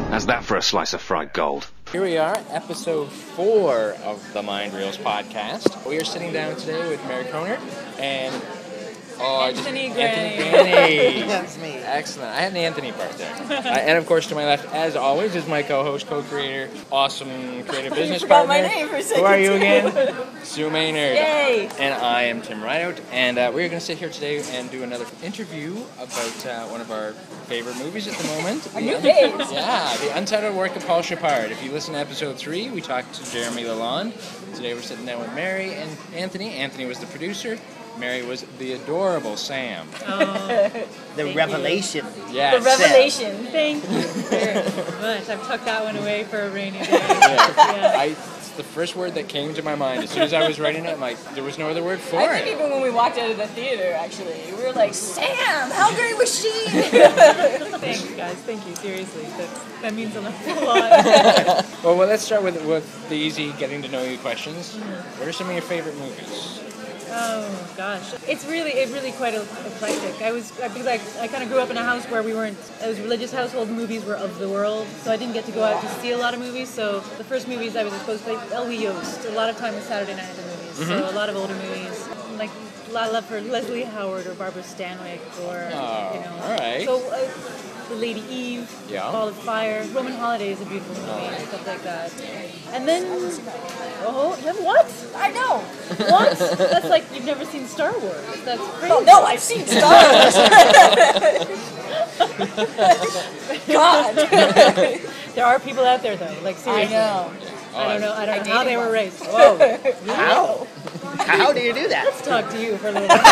How's that for a slice of fried gold? Here we are, episode 4 of the Mind Reels podcast. We are sitting down today with Mary Krohnert and Anthony Grani. Anthony Grani. That's me. Excellent. I had an Anthony part there. And of course, to my left, as always, is my co-host, co-creator, awesome creative business partner. My name for a second. Who are you again? Sue Maynard. Yay! And I am Tim Rideout. And we're going to sit here today and do another interview about one of our favorite movies at the moment. Our new faves. Yeah, the Untitled work of Paul Shepard. If you listen to episode 3, we talked to Jeremy Lalonde. Today we're sitting down with Mary and Anthony. Anthony was the producer. Mary was the adorable Sam. Oh, the revelation. Yes. The revelation. Thank you very much. I've tucked that one away for a rainy day. Yeah. It's the first word that came to my mind. As soon as I was writing it, I'm like, there was no other word for I it. think even when we walked out of the theater, actually, we were like, Sam, how great was she? Thanks, guys. Thank you. Seriously. That means a lot. Well, let's start with the easy getting to know you questions. What are some of your favorite movies? Oh gosh, it's really quite eclectic. I kind of grew up in a house where it was a religious household. Movies were of the world, so I didn't get to go out to see a lot of movies. So the first movies I was exposed to, like Elwie Yost, a lot of time was Saturday night at the movies. So a lot of older movies, like a lot of love for Leslie Howard or Barbara Stanwyck or all right. So The Lady Eve, Ball of Fire, Roman Holiday is a beautiful movie, stuff like that. And then what? I know. What? That's like you've never seen Star Wars. That's crazy. Oh, no, I've seen Star Wars. God. There are people out there though. Like seriously. I know. I don't know how they were raised. Whoa. How? How do you do that? Let's talk to you for a little bit.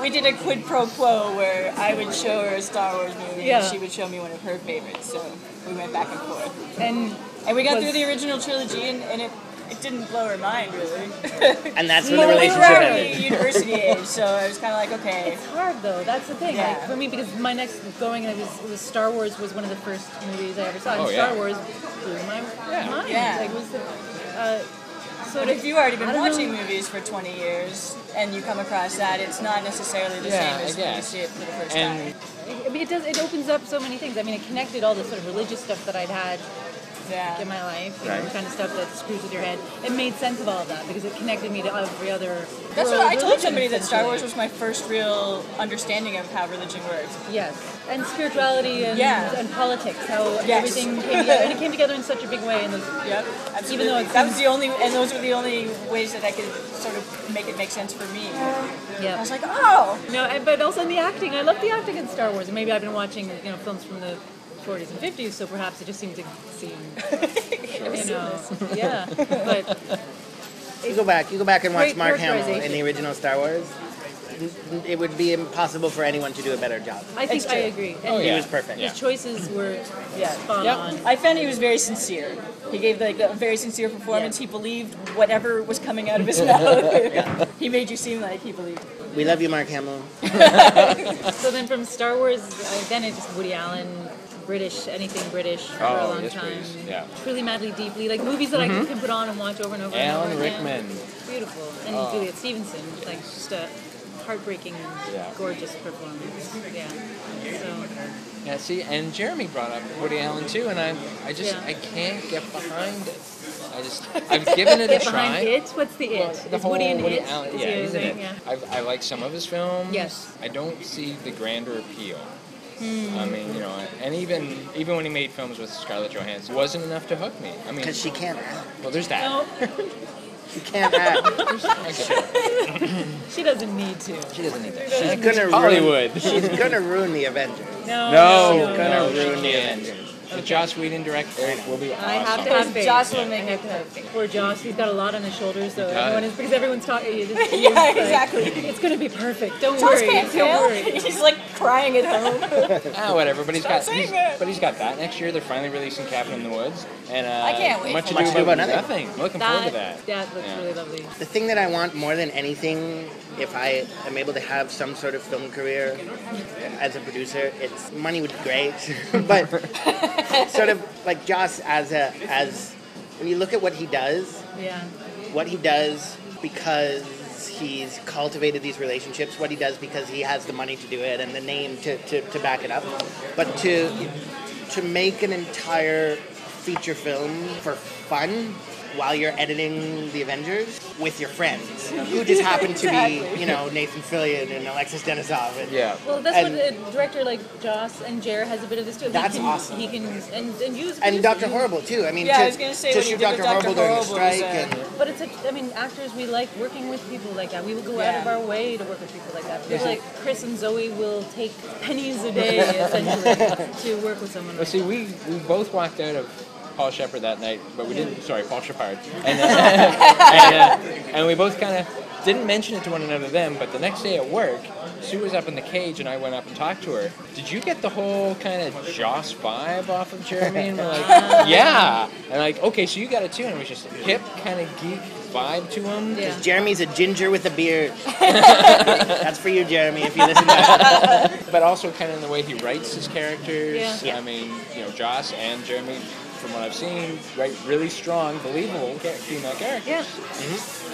We did a quid pro quo where I would show her a Star Wars movie and she would show me one of her favorites. So we went back and forth. And we got through the original trilogy and it didn't blow her mind really. And that's when the We were relationship already ended. university age, so I was kind of like, okay. It's hard though. That's the thing. Yeah. Like for me, because my next going it was Star Wars was one of the first movies I ever saw. And Oh, Star Wars blew my mind. Yeah. Like, it was But if you've already been watching movies for 20 years and you come across that, it's not necessarily the same as when you see it for the first time. I mean, it opens up so many things. I mean, it connected all the sort of religious stuff that I'd had in my life, you know, the kind of stuff that screws with your head. It made sense of all of that because it connected me to every other. That's what I told somebody, that Star Wars was my first real understanding of how religion works. Yes, and spirituality and politics, how everything came together, and it came together in such a big way. And Absolutely. Even though those were the only ways that I could sort of make it make sense for me. Yeah, I was like, oh. No, but also in the acting, I love the acting in Star Wars. And maybe I've been watching films from the 40s and 50s, so perhaps it just seemed to seem, yeah. But You go back and watch Mark Hamill in the original Star Wars. It would be impossible for anyone to do a better job. I think I agree. And He was perfect. his choices were spot on. I found he was very sincere. He gave a very sincere performance. He believed whatever was coming out of his mouth. He made you seem like he believed. We love you, Mark Hamill. So then from Star Wars, then it just Woody Allen, anything British for a long time. Please. Yeah. Truly, Madly, Deeply, like movies that I can put on and watch over and over and over Alan again. Rickman. Beautiful. And Juliet Stevenson, like just a heartbreaking, gorgeous performance. Yeah. So. Yeah, see, and Jeremy brought up Woody Allen too, and I can't get behind it. I've given it a try. Behind it? What's the it? Well, the Is whole Woody in Woody it? Allen, Is yeah, he he's in it. Yeah. I like some of his films. Yes. I don't see the grander appeal. I mean, and even when he made films with Scarlett Johansson, it wasn't enough to hook me. I mean, Because she can't act. well, there's that. No, She can't act. she doesn't need to. She doesn't need that. She's gonna Hollywood. She's gonna ruin the Avengers. No, She's gonna she ruin the can't. Avengers. The Joss Whedon director will be awesome. I have to have faith. Joss will make it perfect. Poor Joss, he's got a lot on his shoulders, though. does. Because everyone's talking. Yeah, exactly. It's going to be perfect. Don't Joss worry. can't Don't fail. worry. He's like crying at home. Whatever. But he's got that. next year. They're finally releasing Cabin in the Woods, and I can't wait Much for Ado that. About Nothing. Nothing. I'm looking forward to that. That looks really lovely. The thing that I want more than anything, if I am able to have some sort of film career as a producer, it's money would be great, but sort of like Joss as when you look at what he does Yeah. because because he's cultivated these relationships, what he does because he has the money to do it and the name to back it up. But to make an entire feature film for fun while you're editing the Avengers with your friends, who just happen to be, Nathan Fillion and Alexis Denisov. And, Well, that's what a director like Joss and Jer has a bit of this too. That's awesome. He can and use and Dr. Horrible too. I mean, I was going to say to when you shoot did Dr. Horrible during the strike. But it's actors, we like working with people like that. We will go out of our way to work with people like that. People like Chris and Zoe will take pennies a day essentially to work with someone. Well, see, we both walked out of Paul Shepard that night, but we didn't. Sorry, Paul Shepard, and we both kind of didn't mention it to one another then. But the next day at work, Sue was up in the cage, and I went up and talked to her. Did you get the whole kind of Joss vibe off of Jeremy? And we're like, yeah, and like, okay, so you got it too, and it was just hip kind of geek vibe to him. Because Jeremy's a ginger with a beard. That's for you, Jeremy, if you listen to that. But also kind of in the way he writes his characters. Yeah. I mean, Joss and Jeremy, from what I've seen, write really strong, believable female characters. Yeah.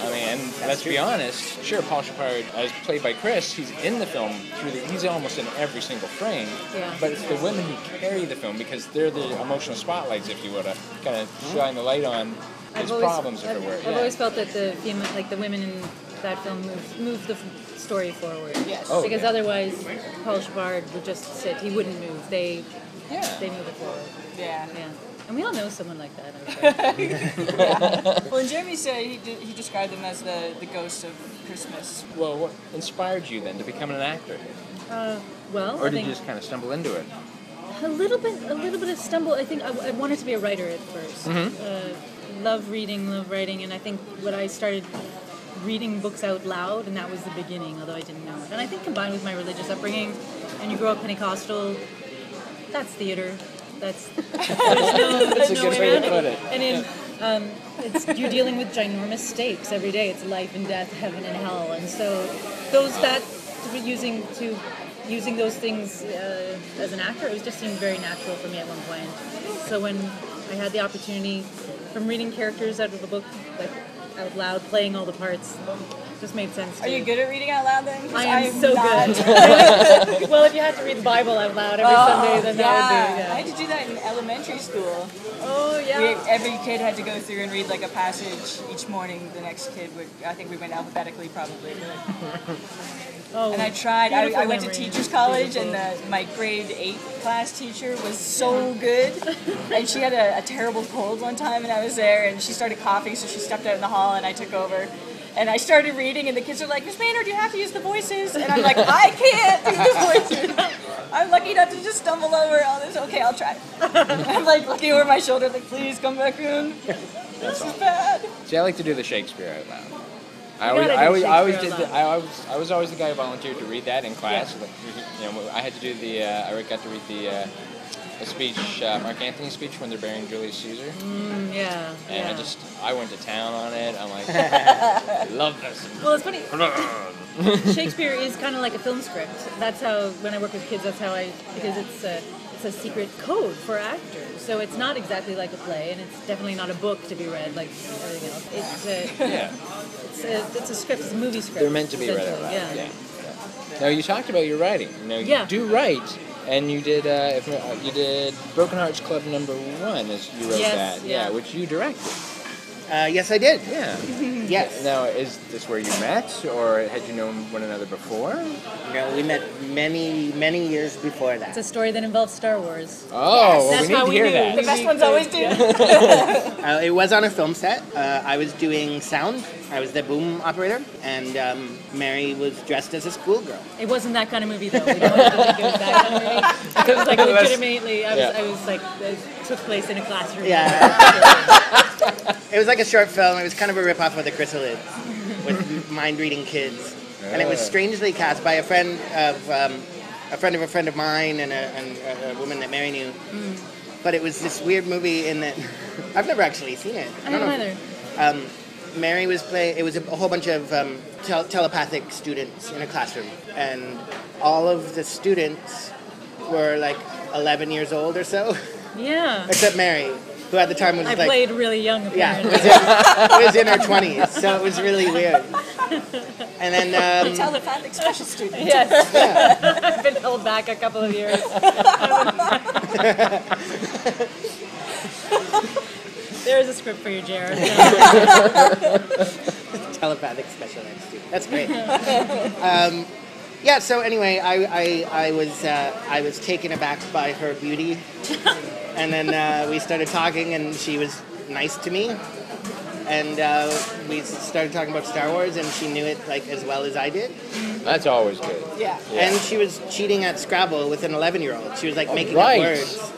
I mean, and let's be honest, sure, Paul Shepard, as played by Chris, he's in the film, he's almost in every single frame, but it's the women who carry the film because they're the emotional spotlights, if you would, to kind of shine the light on his problems, if it were. I've always felt that the women in that film move the story forward. Yes. Oh, because otherwise, Paul Shepard would just sit. He wouldn't move. They move it forward. Yeah. And we all know someone like that, I'm sure. Well, and Jeremy said he described them as the ghost of Christmas. Well, what inspired you then to become an actor? Or did you just kind of stumble into it? A little bit of stumble. I think I wanted to be a writer at first. Love reading, love writing, and I think when I started reading books out loud, and that was the beginning, although I didn't know it. And I think combined with my religious upbringing, and you grow up Pentecostal, that's theater. That's a good way to put it. And you're dealing with ginormous stakes every day. It's life and death, heaven and hell, and so using those things as an actor, it just seemed very natural for me at one point. So when I had the opportunity from reading characters out of a book, like out loud, playing all the parts, just made sense. Are you good at reading out loud then? I am so good. Well, if you had to read the Bible out loud every Sunday, then that would be. I had to do that in elementary school. Oh yeah. Every kid had to go through and read like a passage each morning. The next kid would. I think we went alphabetically probably. And I tried. I went to teachers college, and my grade 8 class teacher was so good. And she had a terrible cold one time, and I was there, and she started coughing, so she stepped out in the hall, and I took over. And I started reading, and the kids are like, Miss Maynard, you have to use the voices. And I'm like, I can't do the voices. I'm lucky enough to just stumble over all this. Okay, I'll try. I'm like looking over my shoulder, like, please come back in. This is bad. See, I like to do the Shakespeare out loud. I was always the guy who volunteered to read that in class. Yeah. Like, I had to do I got to read the speech, Mark Antony's speech when they're burying Julius Caesar. And I went to town on it. I'm like, I love this. Well, it's funny. Shakespeare is kind of like a film script. That's how, when I work with kids, because it's a secret code for actors. So it's not exactly like a play, and it's definitely not a book to be read like everything else. It's a script. It's a movie script. They're meant to be read out loud. Yeah. Now, you talked about your writing. You do write. And you did Broken Hearts Club #1, as you wrote that, which you directed. Yes, I did. Yeah. Yes. Now, is this where you met, or had you known one another before? No, we met many years before that. It's a story that involves Star Wars. Oh, well, we need to hear that. The best ones always do. It was on a film set. I was doing sound. I was the boom operator, and Mary was dressed as a schoolgirl. It wasn't that kind of movie, though. We don't have to think it was that kind of movie. It was like legitimately, I was like, it took place in a classroom. Yeah. It was like a short film. It was kind of a rip-off of The Chrysalids with mind-reading kids. And it was strangely cast by a friend of a friend of mine and a woman that Mary knew. But it was this weird movie in that I've never actually seen it. I don't either. Mary was playing. It was a whole bunch of telepathic students in a classroom, and all of the students were like 11 years old or so. Yeah. Except Mary, who at the time was I played really young, apparently. Yeah, was in her 20s, so it was really weird. And then Telepathic special student. Yes. I've been held back a couple of years. There's a script for you, Jared. telepathic special ed student. That's great. Yeah. So anyway, I was taken aback by her beauty, and then we started talking, and she was nice to me, and we started talking about Star Wars, and she knew it like as well as I did. That's always good. Yeah. And she was cheating at Scrabble with an 11-year-old. She was like making right. up words.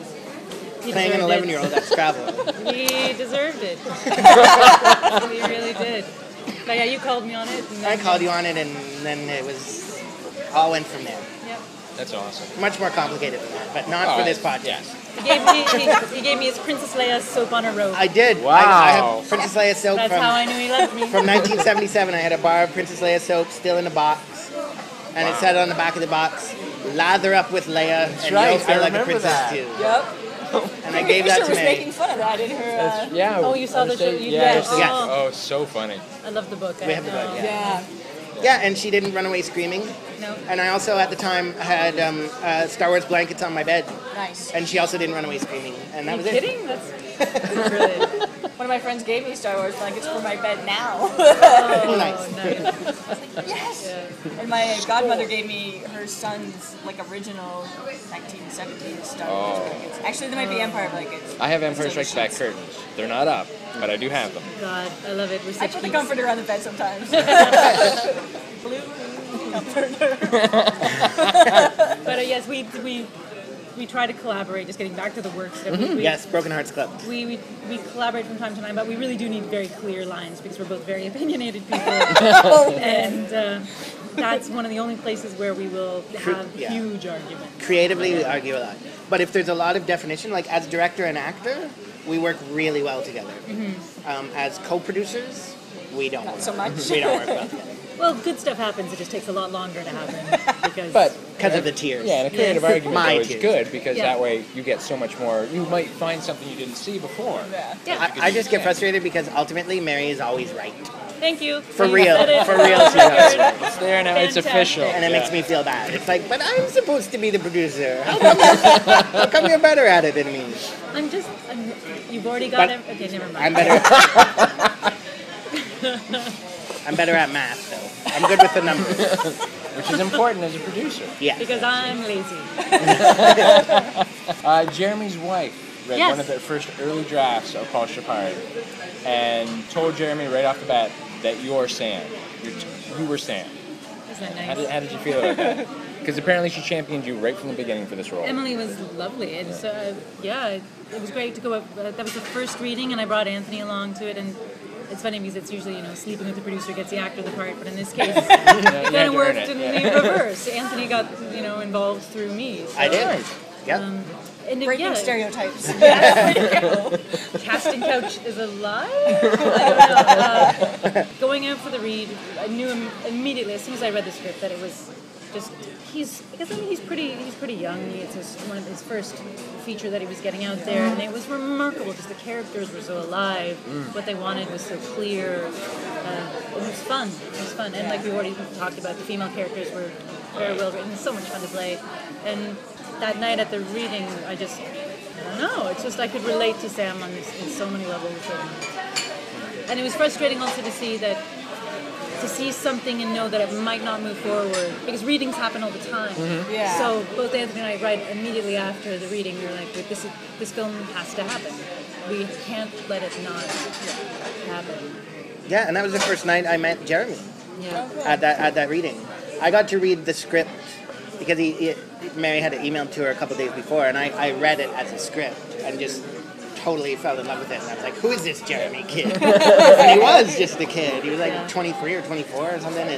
He Playing an deserved 11-year-old at Scrabble. He deserved it. He really did. But yeah, you called me on it. And then, I called you on it, and then it was all went from there. Yep. That's awesome. Much more complicated than that, but not for this podcast. Yes. He gave me his Princess Leia soap on a rope. I did. Wow. I have Princess Leia soap That's how I knew he loved me. from 1977. I had a bar of Princess Leia soap still in a box, and it said on the back of the box, "Lather up with Leia, and right. you'll feel I like a remember princess that. too." Yep. And I gave that to was May. making fun of that in her. Yeah. Oh, you saw the show? You Yeah. did? Yes. Oh, so funny. I love the book. We have the book, yeah. Yeah. Yeah, and she didn't run away screaming. No. And I also, at the time, had Star Wars blankets on my bed. Nice. And she also didn't run away screaming. And that Are you was kidding? That's brilliant. One of my friends gave me Star Wars blankets for my bed now. Oh, Nice. Yes. Yeah. And my godmother gave me her son's like original 1970s Star Wars blankets. Actually, they might be Empire blankets. I have Empire Still the Strikes Back sheets. curtains. They're not up, but I do have them. God, I love it. We're I such put the geeks. comforter on the bed sometimes. Blue comforter. But yes, we try to collaborate. Just getting back to the work stuff. Yes, Broken Hearts Club. We collaborate from time to time, but we really do need very clear lines because we're both very opinionated people, and that's one of the only places where we will have Yeah. huge arguments. Creatively, we argue a lot. But if there's a lot of definition, like as director and actor, we work really well together. As co-producers, we don't work. So much. We don't work well together. Well, good stuff happens. It just takes a lot longer to happen because. Because of the tears. Yeah, and a creative Yes. argument My though, is tears. good because Yeah. that way you get so much more. You might find something you didn't see before. yeah. I just get frustrated because ultimately Mary is always right. Thank you. For You real. said it. For real, she's always right. It's there now. It's Fantastic. official. And it Yeah. makes me feel bad. It's like, but I'm supposed to be the producer. How come you're better at it than me? You've already got But it. Okay, never mind. I'm better. I'm better at math, though. I'm good with the numbers. Which is important as a producer. Yeah. Because I'm lazy. Jeremy's wife read Yes. one of the first early drafts of Paul Shepard and told Jeremy right off the bat that you're Sam. You were Sam. Isn't that How nice? did you feel about that? Because apparently she championed you right from the beginning for this role. Emily was lovely, and so it was great to go up. That was the first reading, and I brought Anthony along to it. And it's funny because it's usually sleeping with the producer gets the actor the part, but in this case, it kind to of worked earn it, in yeah. the reverse. Anthony got involved through me. So, I did. Yep. And Breaking yeah, stereotypes. casting couch is a lie. I don't know. Going out for the read, I knew him immediately as soon as I read the script that it was just he's pretty young. It's one of his first feature that he was getting out there, and it was remarkable. Just the characters were so alive. What they wanted was so clear. It was fun. And like we already talked about, the female characters were very well written. So much fun to play. And that night at the reading, I don't know. It's just I could relate to Sam in so many levels, and it was frustrating also to see something and know that it might not move forward because readings happen all the time. Yeah. So both Anthony and I, right immediately after the reading, we were like, "This film has to happen. We can't let it not happen." Yeah, and that was the first night I met Jeremy Yeah. at that reading. I got to read the script because Mary had it emailed to her a couple days before, and I read it as a script and just totally fell in love with it. And I was like, who is this Jeremy kid? And he was just a kid. He was like 23 or 24 or something.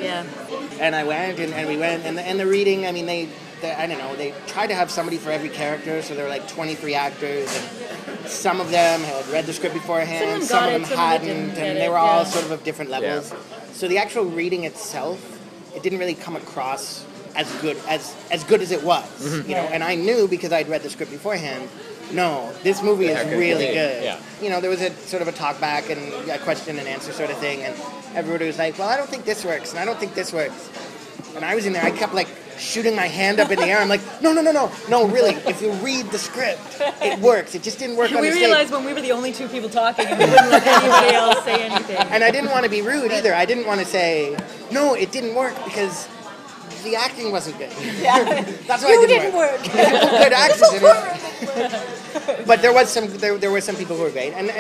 And I went, and we went, and the reading, I mean, they I don't know, they tried to have somebody for every character, so there were like 23 actors, and some of them had read the script beforehand, some of them hadn't, and they were all sort of different levels. So the actual reading itself, it didn't really come across as good as it was, you know. And I knew because I'd read the script beforehand. No, this movie is really good. Yeah. You know, there was a sort of a talk back and a question and answer sort of thing, and everybody was like, "Well, I don't think this works, and I don't think this works." And I was in there. I kept like shooting my hand up in the air. I'm like, no, really. If you read the script, it works. It just didn't work on the stage. We realized when we were the only two people talking, and we wouldn't let anybody else say anything. And I didn't want to be rude either. I didn't want to say, no, it didn't work because the acting wasn't good. Yeah. That's why it didn't work. Good actors in it. But there were some people who were great, and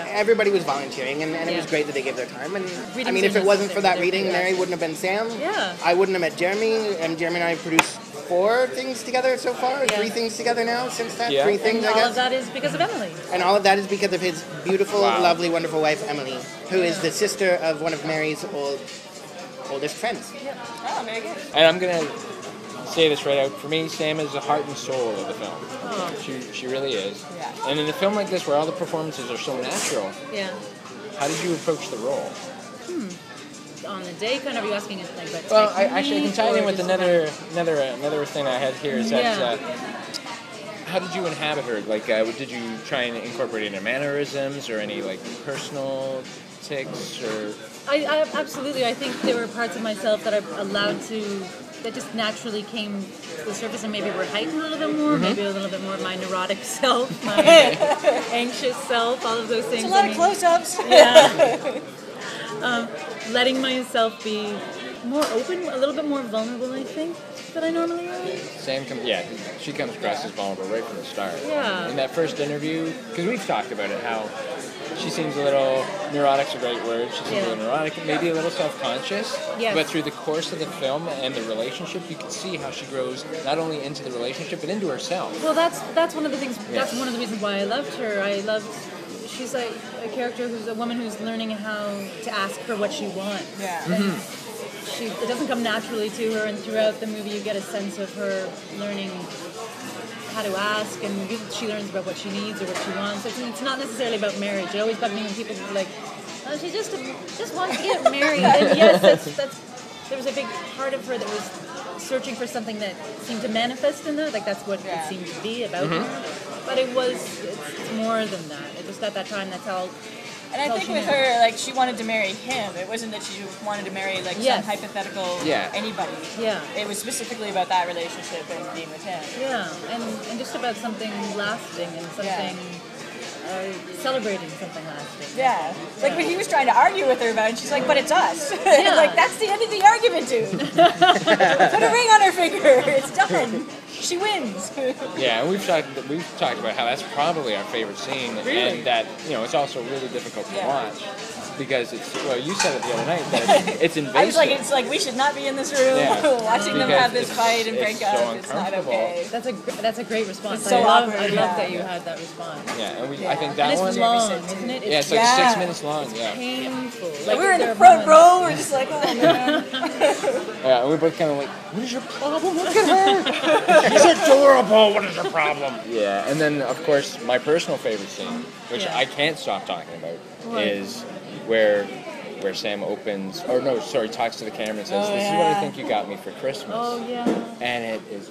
everybody was volunteering, and it was great that they gave their time. And I mean, if it wasn't for that reading, Mary wouldn't have been Sam. Yeah. I wouldn't have met Jeremy, and Jeremy and I have produced 4 things together so far, 3 things together now since that. 3 things, I guess. All of that is because of Emily. And all of that is because of his beautiful, lovely, wonderful wife, Emily, who is the sister of one of Mary's oldest friends. Oh, very good. And I'm going to say this right out. For me, Sam is the heart and soul of the film. Oh. She really is. Yeah. And in a film like this, where all the performances are so natural, how did you approach the role? On the day, kind of, are you asking it like that? Well, I can tie it in with another thing I had here. Is that how did you inhabit her? Like, did you try and incorporate any mannerisms or any like personal tics or? I absolutely. I think there were parts of myself that I allowed that just naturally came to the surface and maybe were heightened a little bit more, maybe a little bit more of my neurotic self, my anxious self, all of those things. It's a lot of close-ups. Yeah. Letting myself be more open, a little bit more vulnerable, I think, than I normally am. Sam she comes across as vulnerable right from the start. Yeah. In that first interview, because we've talked about it, how she seems a little, neurotic's a great word, she seems a little neurotic, maybe a little self-conscious, but through the course of the film and the relationship, you can see how she grows not only into the relationship, but into herself. Well, that's one of the things, that's one of the reasons why I loved her. She's like a character who's a woman who's learning how to ask for what she wants. Yeah. It doesn't come naturally to her, and throughout the movie you get a sense of her learning how to ask, and she learns about what she needs or what she wants. It's not necessarily about marriage. It always bugged me when people were like, oh, she just wants to get married. And yes, there was a big part of her that was searching for something that seemed to manifest in that. Like that's what it seemed to be about her. But it's more than that. It was at that time that's all. And I think with her, like, she wanted to marry him. It wasn't that she wanted to marry, like, some hypothetical anybody. Yeah. It was specifically about that relationship and being with him. Yeah, and just about something lasting and something, celebrating something lasting. Yeah. Like, when he was trying to argue with her about it, she's like, but it's us. Yeah. Like, that's the end of the argument, dude. Put a ring on her finger. It's done. She wins. Yeah, and we've talked about how that's probably our favorite scene, and that it's also really difficult to watch because you said it the other night that it's invasive. I was like, it's like we should not be in this room watching them have this fight and break up. So it's not okay. That's a great response. It's so awkward. I love that you had that response. Yeah, and I think that and one. It's long, isn't it? It's like 6 minutes long. It's yeah. painful. Like, we were in the front row. We're just like, oh man. Yeah, and we both kind of like, what is your problem? Look at her. She's adorable. What is your problem? Yeah, and then of course my personal favorite scene, which I can't stop talking about, is where Sam talks to the camera and says, "This is what I think you got me for Christmas." Oh yeah. And it is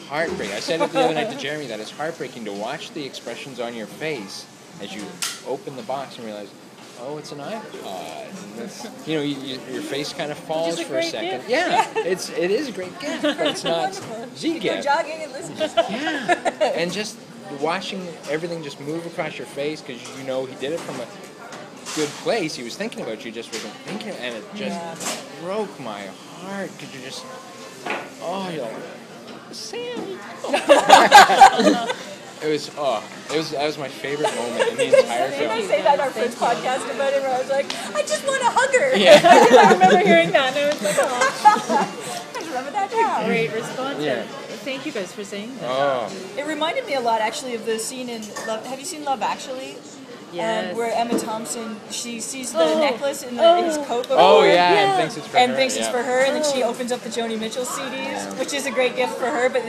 heartbreaking. I said it the other night to Jeremy that it's heartbreaking to watch the expressions on your face as you open the box and realize, oh, it's an iPod. Your face kind of falls for a second. Gift. Yeah, it is a great gift, but it's not the gift. Go jogging and listen. And just watching everything just move across your face because he did it from a good place. He was thinking about you, just wasn't thinking, and it just broke my heart because you're just, you're like, Sam. That was my favorite moment in the entire film. Didn't I say that in our first podcast about it where I was like, I just want to hug her. Yeah. I remember hearing that and I was like, oh. I just remember that now. Great response. Yeah. Thank you guys for saying that. Oh. It reminded me a lot actually of the scene in Love. Have you seen Love Actually? Yes. Where Emma Thompson, she sees the necklace in his coat before. Oh yeah, and thinks it's for her. And thinks it's for her, and then she opens up the Joni Mitchell CDs, which is a great gift for her, but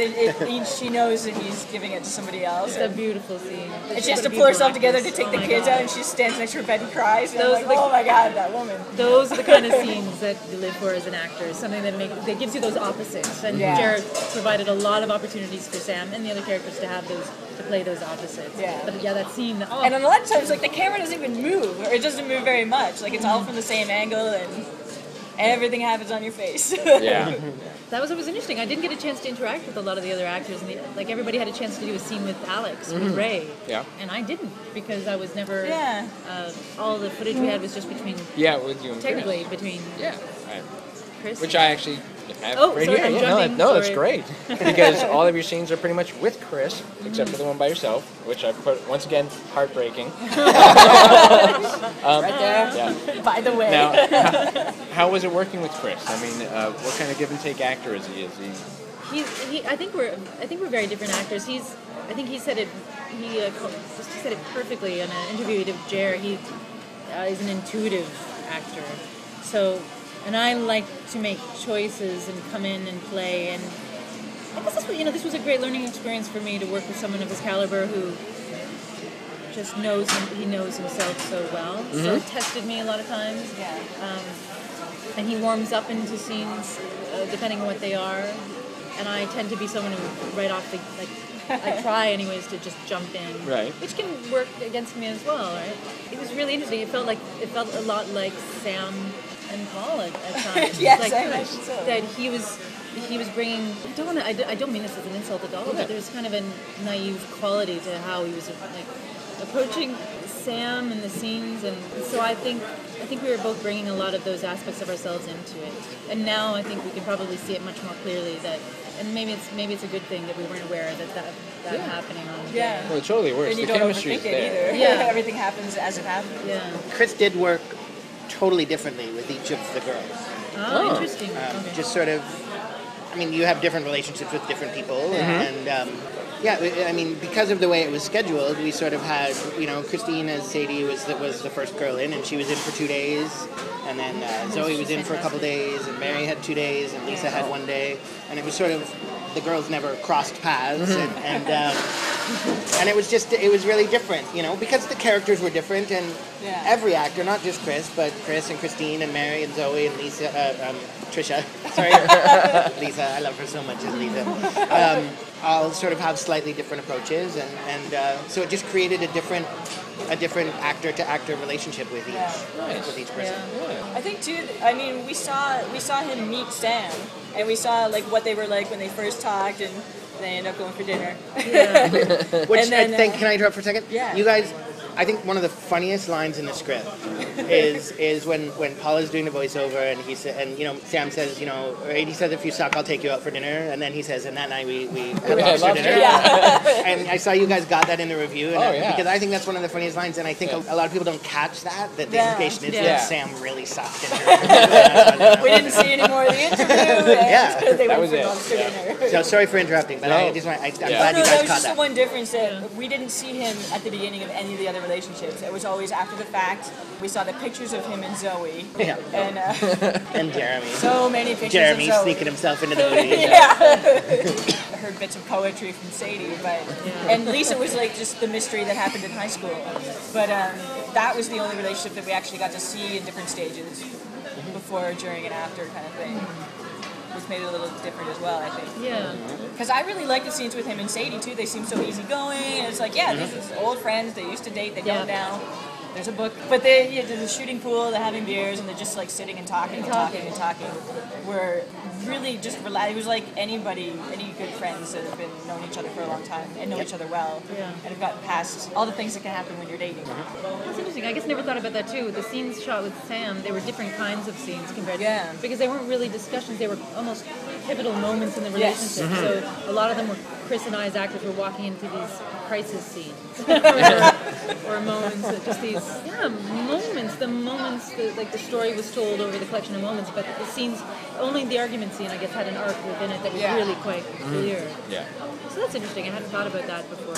she knows that he's giving it to somebody else. It's a beautiful scene. And she has to pull herself together to take the kids out, and she stands next to her bed and cries. And I'm like, oh my god, that woman. Those are the kind of scenes that you live for as an actor. Something that gives you those opposites. And Jared provided a lot of opportunities for Sam and the other characters to have those, to play those opposites. Yeah. But yeah, that scene. Oh. And a lot of times, like, the camera doesn't even move, or it doesn't move very much. Like, it's all from the same angle, and everything happens on your face. Yeah. That was interesting. I didn't get a chance to interact with a lot of the other actors, and like everybody had a chance to do a scene with Alex, with Ray. Yeah. And I didn't because I was never. Yeah. All the footage we had was just between. Yeah, with you and Technically, Chris. between. Yeah. Right. Chris. Which I actually have Oh, right sorry, here. I'm Yeah, jumping. no, that's Sorry. great. Because all of your scenes are pretty much with Chris, except for the one by yourself, which I put, once again, heartbreaking. Right there. Yeah. By the way. Now, how was it working with Chris? I mean, what kind of give and take actor is he? I think we're very different actors. I think he said it. He said it perfectly in an interview with Jer. He is an intuitive actor. So, and I like to make choices and come in and play. And I guess this was a great learning experience for me to work with someone of his caliber who just knows he knows himself so well. So it tested me a lot of times. Yeah. And he warms up into scenes depending on what they are. And I tend to be someone who right off the I try anyways to just jump in, Right. which can work against me as well, right? It was really interesting. It felt a lot like Sam and Paul at times. Yes, like, I imagine so. That he was bringing. I don't mean this as an insult at all, but there's kind of a naive quality to how he was like approaching Sam and the scenes, and so I think we were both bringing a lot of those aspects of ourselves into it. And now I think we can probably see it much more clearly that. And maybe it's a good thing that we weren't aware that happening on. Yeah. Well, it totally works. And you The don't chemistry overthink is it there. either. Yeah. Everything happens as it happens. Yeah. Chris did work totally differently with each of the girls. Oh, interesting. Okay. Just sort of, I mean, you have different relationships with different people, and I mean, because of the way it was scheduled, we sort of had, Christine as Sadie was the first girl in, and she was in for 2 days, and then Zoe was in for a couple days, and Mary had 2 days, and Lisa had 1 day, and it was sort of, the girls never crossed paths, and it was really different, because the characters were different, and every actor, not just Chris, but Chris and Christine and Mary and Zoe and Lisa, Trisha, sorry, Lisa, I love her so much as Lisa, all sort of have slightly different approaches, and so it just created a different actor-to-actor relationship with each person. Yeah. I think too. I mean, we saw him meet Sam, and we saw like what they were like when they first talked, and they ended up going for dinner. Yeah. Which And then, I think, can I interrupt for a second? Yeah. You guys, I think one of the funniest lines in the script is when Paul is doing the voiceover and Sam says, or he says, if you suck, I'll take you out for dinner, and then he says, and that night we had lobster lobster. dinner. Yeah. And I saw you guys got that in the review, and because yeah. I think that's one of the funniest lines, and I think a lot of people don't catch that the implication is Yeah. that Sam really sucked in her. We didn't see any more of the interview. And Yeah. they That went was for it. lobster dinner. So sorry for interrupting, but I'm glad No, you that guys was caught just the that. one difference that we didn't see him at the beginning of any of the other relationships. It was always after the fact. We saw the pictures of him and Zoe. Yeah. And And Jeremy. so many pictures Jeremy of Zoe. sneaking himself into the movie. I heard bits of poetry from Sadie, and Lisa was like just the mystery that happened in high school. But that was the only relationship that we actually got to see in different stages, before, during, and after kind of thing. Which made it a little different as well, I think. Yeah. Because I really like the scenes with him and Sadie too. They seem so easygoing. And it's like, these are old friends. They used to date. They don't now. There's a book, but they're the shooting pool. They're having beers, and they're just like sitting and talking and talking and talking. We're really just relaxed. It was like any good friends that have been known each other for a long time and know each other well, and have gotten past all the things that can happen when you're dating. That's interesting. I guess I never thought about that too. The scenes shot with Sam, they were different kinds of scenes compared to because they weren't really discussions. They were almost pivotal moments in the relationship. So a lot of them were Chris and I as actors were walking into these crisis scenes or moments that just these moments. The moments that like the story was told over the collection of moments, but the scenes only the argument scene I guess had an arc within it that was really quite clear. Yeah. So that's interesting. I hadn't thought about that before.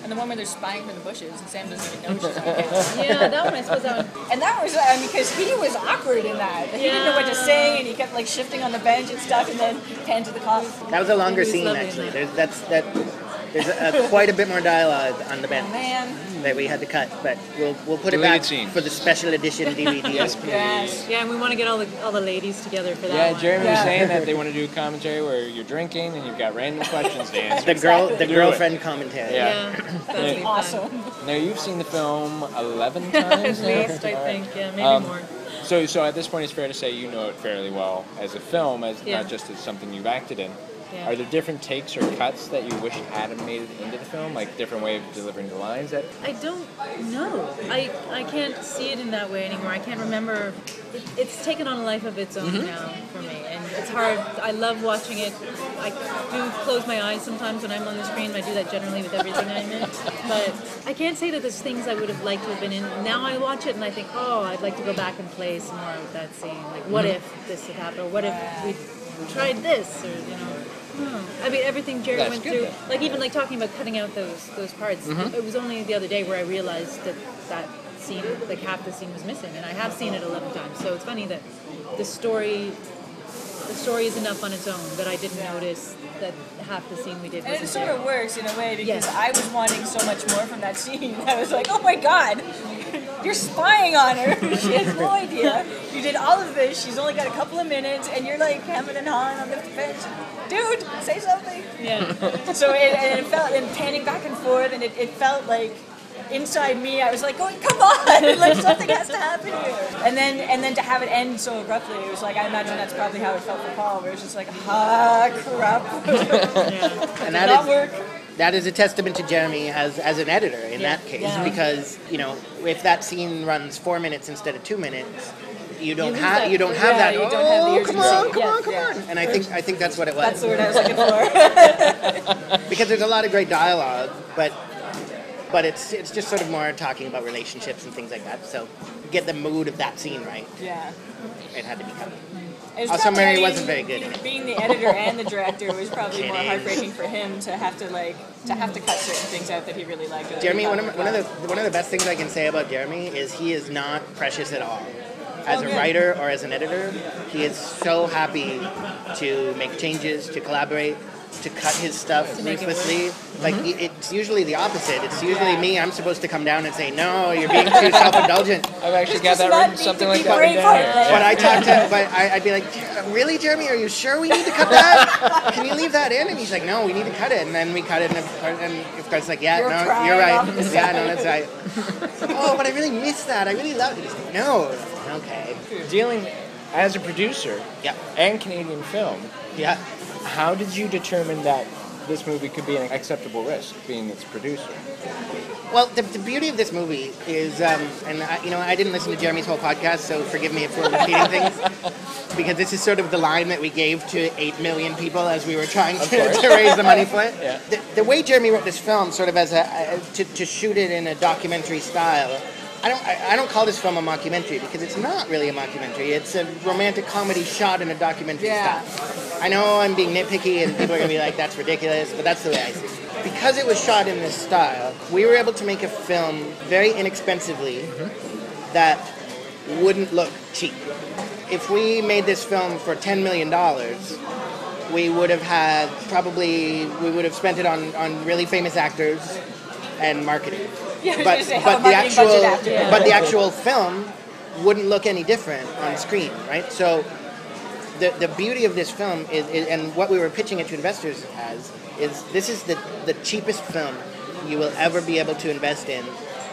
And the one where they're spying from the bushes, and Sam doesn't even know she's on camera. Yeah, that one, I suppose that one. And that was, because he was awkward in that. He didn't know what to say, and he kept like shifting on the bench and stuff, and then pan to the cops. That was a longer scene, lovely, actually. isn't There's quite a bit more dialogue on the bench Oh, man. that we had to cut, but we'll put it Deleted back scene. for the special edition DVD. Yes. Yeah, and we want to get all the ladies together for that Yeah, one. Jeremy was saying that they want to do a commentary where you're drinking and you've got random questions to answer. The girlfriend commentary. Yeah. Yeah, that'd be Awesome. fun. Now, you've seen the film 11 times At now? least, I think. Yeah, maybe more. So at this point, it's fair to say you know it fairly well as a film, as Yeah. not just as something you've acted in. Yeah. Are there different takes or cuts that you wish had made it into the film, like different way of delivering the lines? That I don't know. I can't see it in that way anymore. I can't remember. It's taken on a life of its own now for me, and it's hard. I love watching it. I do close my eyes sometimes when I'm on the screen. I do that generally with everything I'm in. But I can't say that there's things I would have liked to have been in. Now I watch it and I think, oh, I'd like to go back and play some more of that scene. Like, what if this had happened? Or what if we tried this? Or, you know. I mean, everything Jerry That's went good, through, though. like even like talking about cutting out those parts. It was only the other day where I realized that scene, like half the scene was missing, and I have seen it 11 times. So it's funny that the story is enough on its own that I didn't notice that half the scene we did And it wasn't sort there. of works in a way because Yes. I was wanting so much more from that scene. I was like, oh my god, you're spying on her. She has no idea. You did all of this. She's only got a couple of minutes, and you're like hemming and hawing on the bench. Dude, say something. Yeah. So it felt, and panning back and forth, and it felt like inside me, I was like, going, come on, like something has to happen here. And then to have it end so abruptly, it was like, I imagine that's probably how it felt for Paul, where it's just like, crap. And Did not work. that is a testament to Jeremy as an editor in that case, Yeah. because if that scene runs 4 minutes instead of 2 minutes, you don't lose have that- you don't yeah, have that. you don't have the Come urgency. on, come Yes, on, come yeah. on. And I think that's what it was. That's the word I was looking for. Because there's a lot of great dialogue, but it's just sort of more talking about relationships and things like that. So get the mood of that scene right. Yeah. It had to be cut. It was Also, probably, Mary wasn't very good in it. Being the editor and the director was probably more Kidding. heartbreaking for him to have to cut certain things out that he really liked. or Jeremy, he one thought of the best things I can say about Jeremy is he is not precious at all. As a good. writer or as an editor, he is so happy to make changes, to collaborate, to cut his stuff make it ruthlessly. Like it's usually the opposite. It's usually me. I'm supposed to come down and say, "No, you're being too self-indulgent." I've actually got Just that not written, need something to like be that written down. Braveheart. But I talk to, I'd be like, "Really, Jeremy? Are you sure we need to cut that? Can you leave that in?" And he's like, "No, we need to cut it." And then we cut it, and of course, like, "Yeah, You're no, crying you're right. off the Yeah, no, that's right." Oh, but I really miss that. I really loved it. He's like, "No, okay, Dealing as a producer yeah, and Canadian film, yeah." how did you determine that this movie could be an acceptable risk, being its producer? Well, the beauty of this movie is, and I didn't listen to Jeremy's whole podcast, so forgive me if we're repeating things, because this is sort of the line that we gave to 8 million people as we were trying to raise the money for it. Yeah. The way Jeremy wrote this film, sort of as to shoot it in a documentary style, I don't call this film a mockumentary because it's not really a mockumentary. It's a romantic comedy shot in a documentary Yeah. style. I know I'm being nitpicky and people are going to be like, that's ridiculous, but that's the way I see it. Because it was shot in this style, we were able to make a film very inexpensively that wouldn't look cheap. If we made this film for $10 million, we would have spent it on really famous actors and marketing. Yeah, I was But gonna say, how a marketing budget after that. but the actual film wouldn't look any different on screen, right? So the beauty of this film is, and what we were pitching it to investors as, is this is the cheapest film you will ever be able to invest in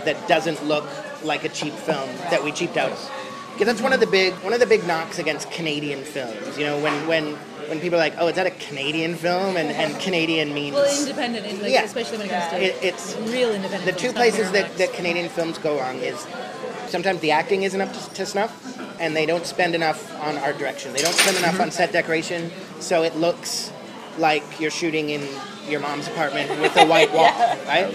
that doesn't look like a cheap film that we cheaped out of. Because that's one of the big knocks against Canadian films. You know, when people are like, oh, is that a Canadian film? And Canadian means... Well, independent, like, Yeah. especially when it comes to it's real independent. the films, two not places Miramax. that Canadian films go wrong is sometimes the acting isn't up to snuff, and they don't spend enough on art direction. They don't spend enough on set decoration, so it looks like you're shooting in your mom's apartment with a white wall, right?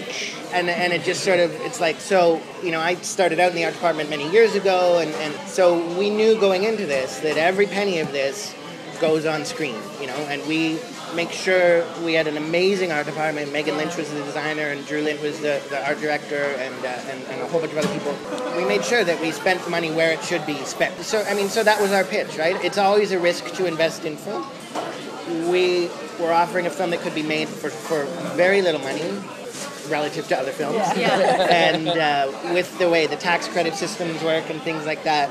And it just sort of, it's like, so, I started out in the art department many years ago, and so we knew going into this that every penny of this goes on screen, and we make sure we had an amazing art department. Megan Lynch was the designer, and Drew Lint was the art director, and a whole bunch of other people. We made sure that we spent money where it should be spent. So that was our pitch, right? It's always a risk to invest in film. We were offering a film that could be made for very little money relative to other films. And with the way the tax credit systems work and things like that,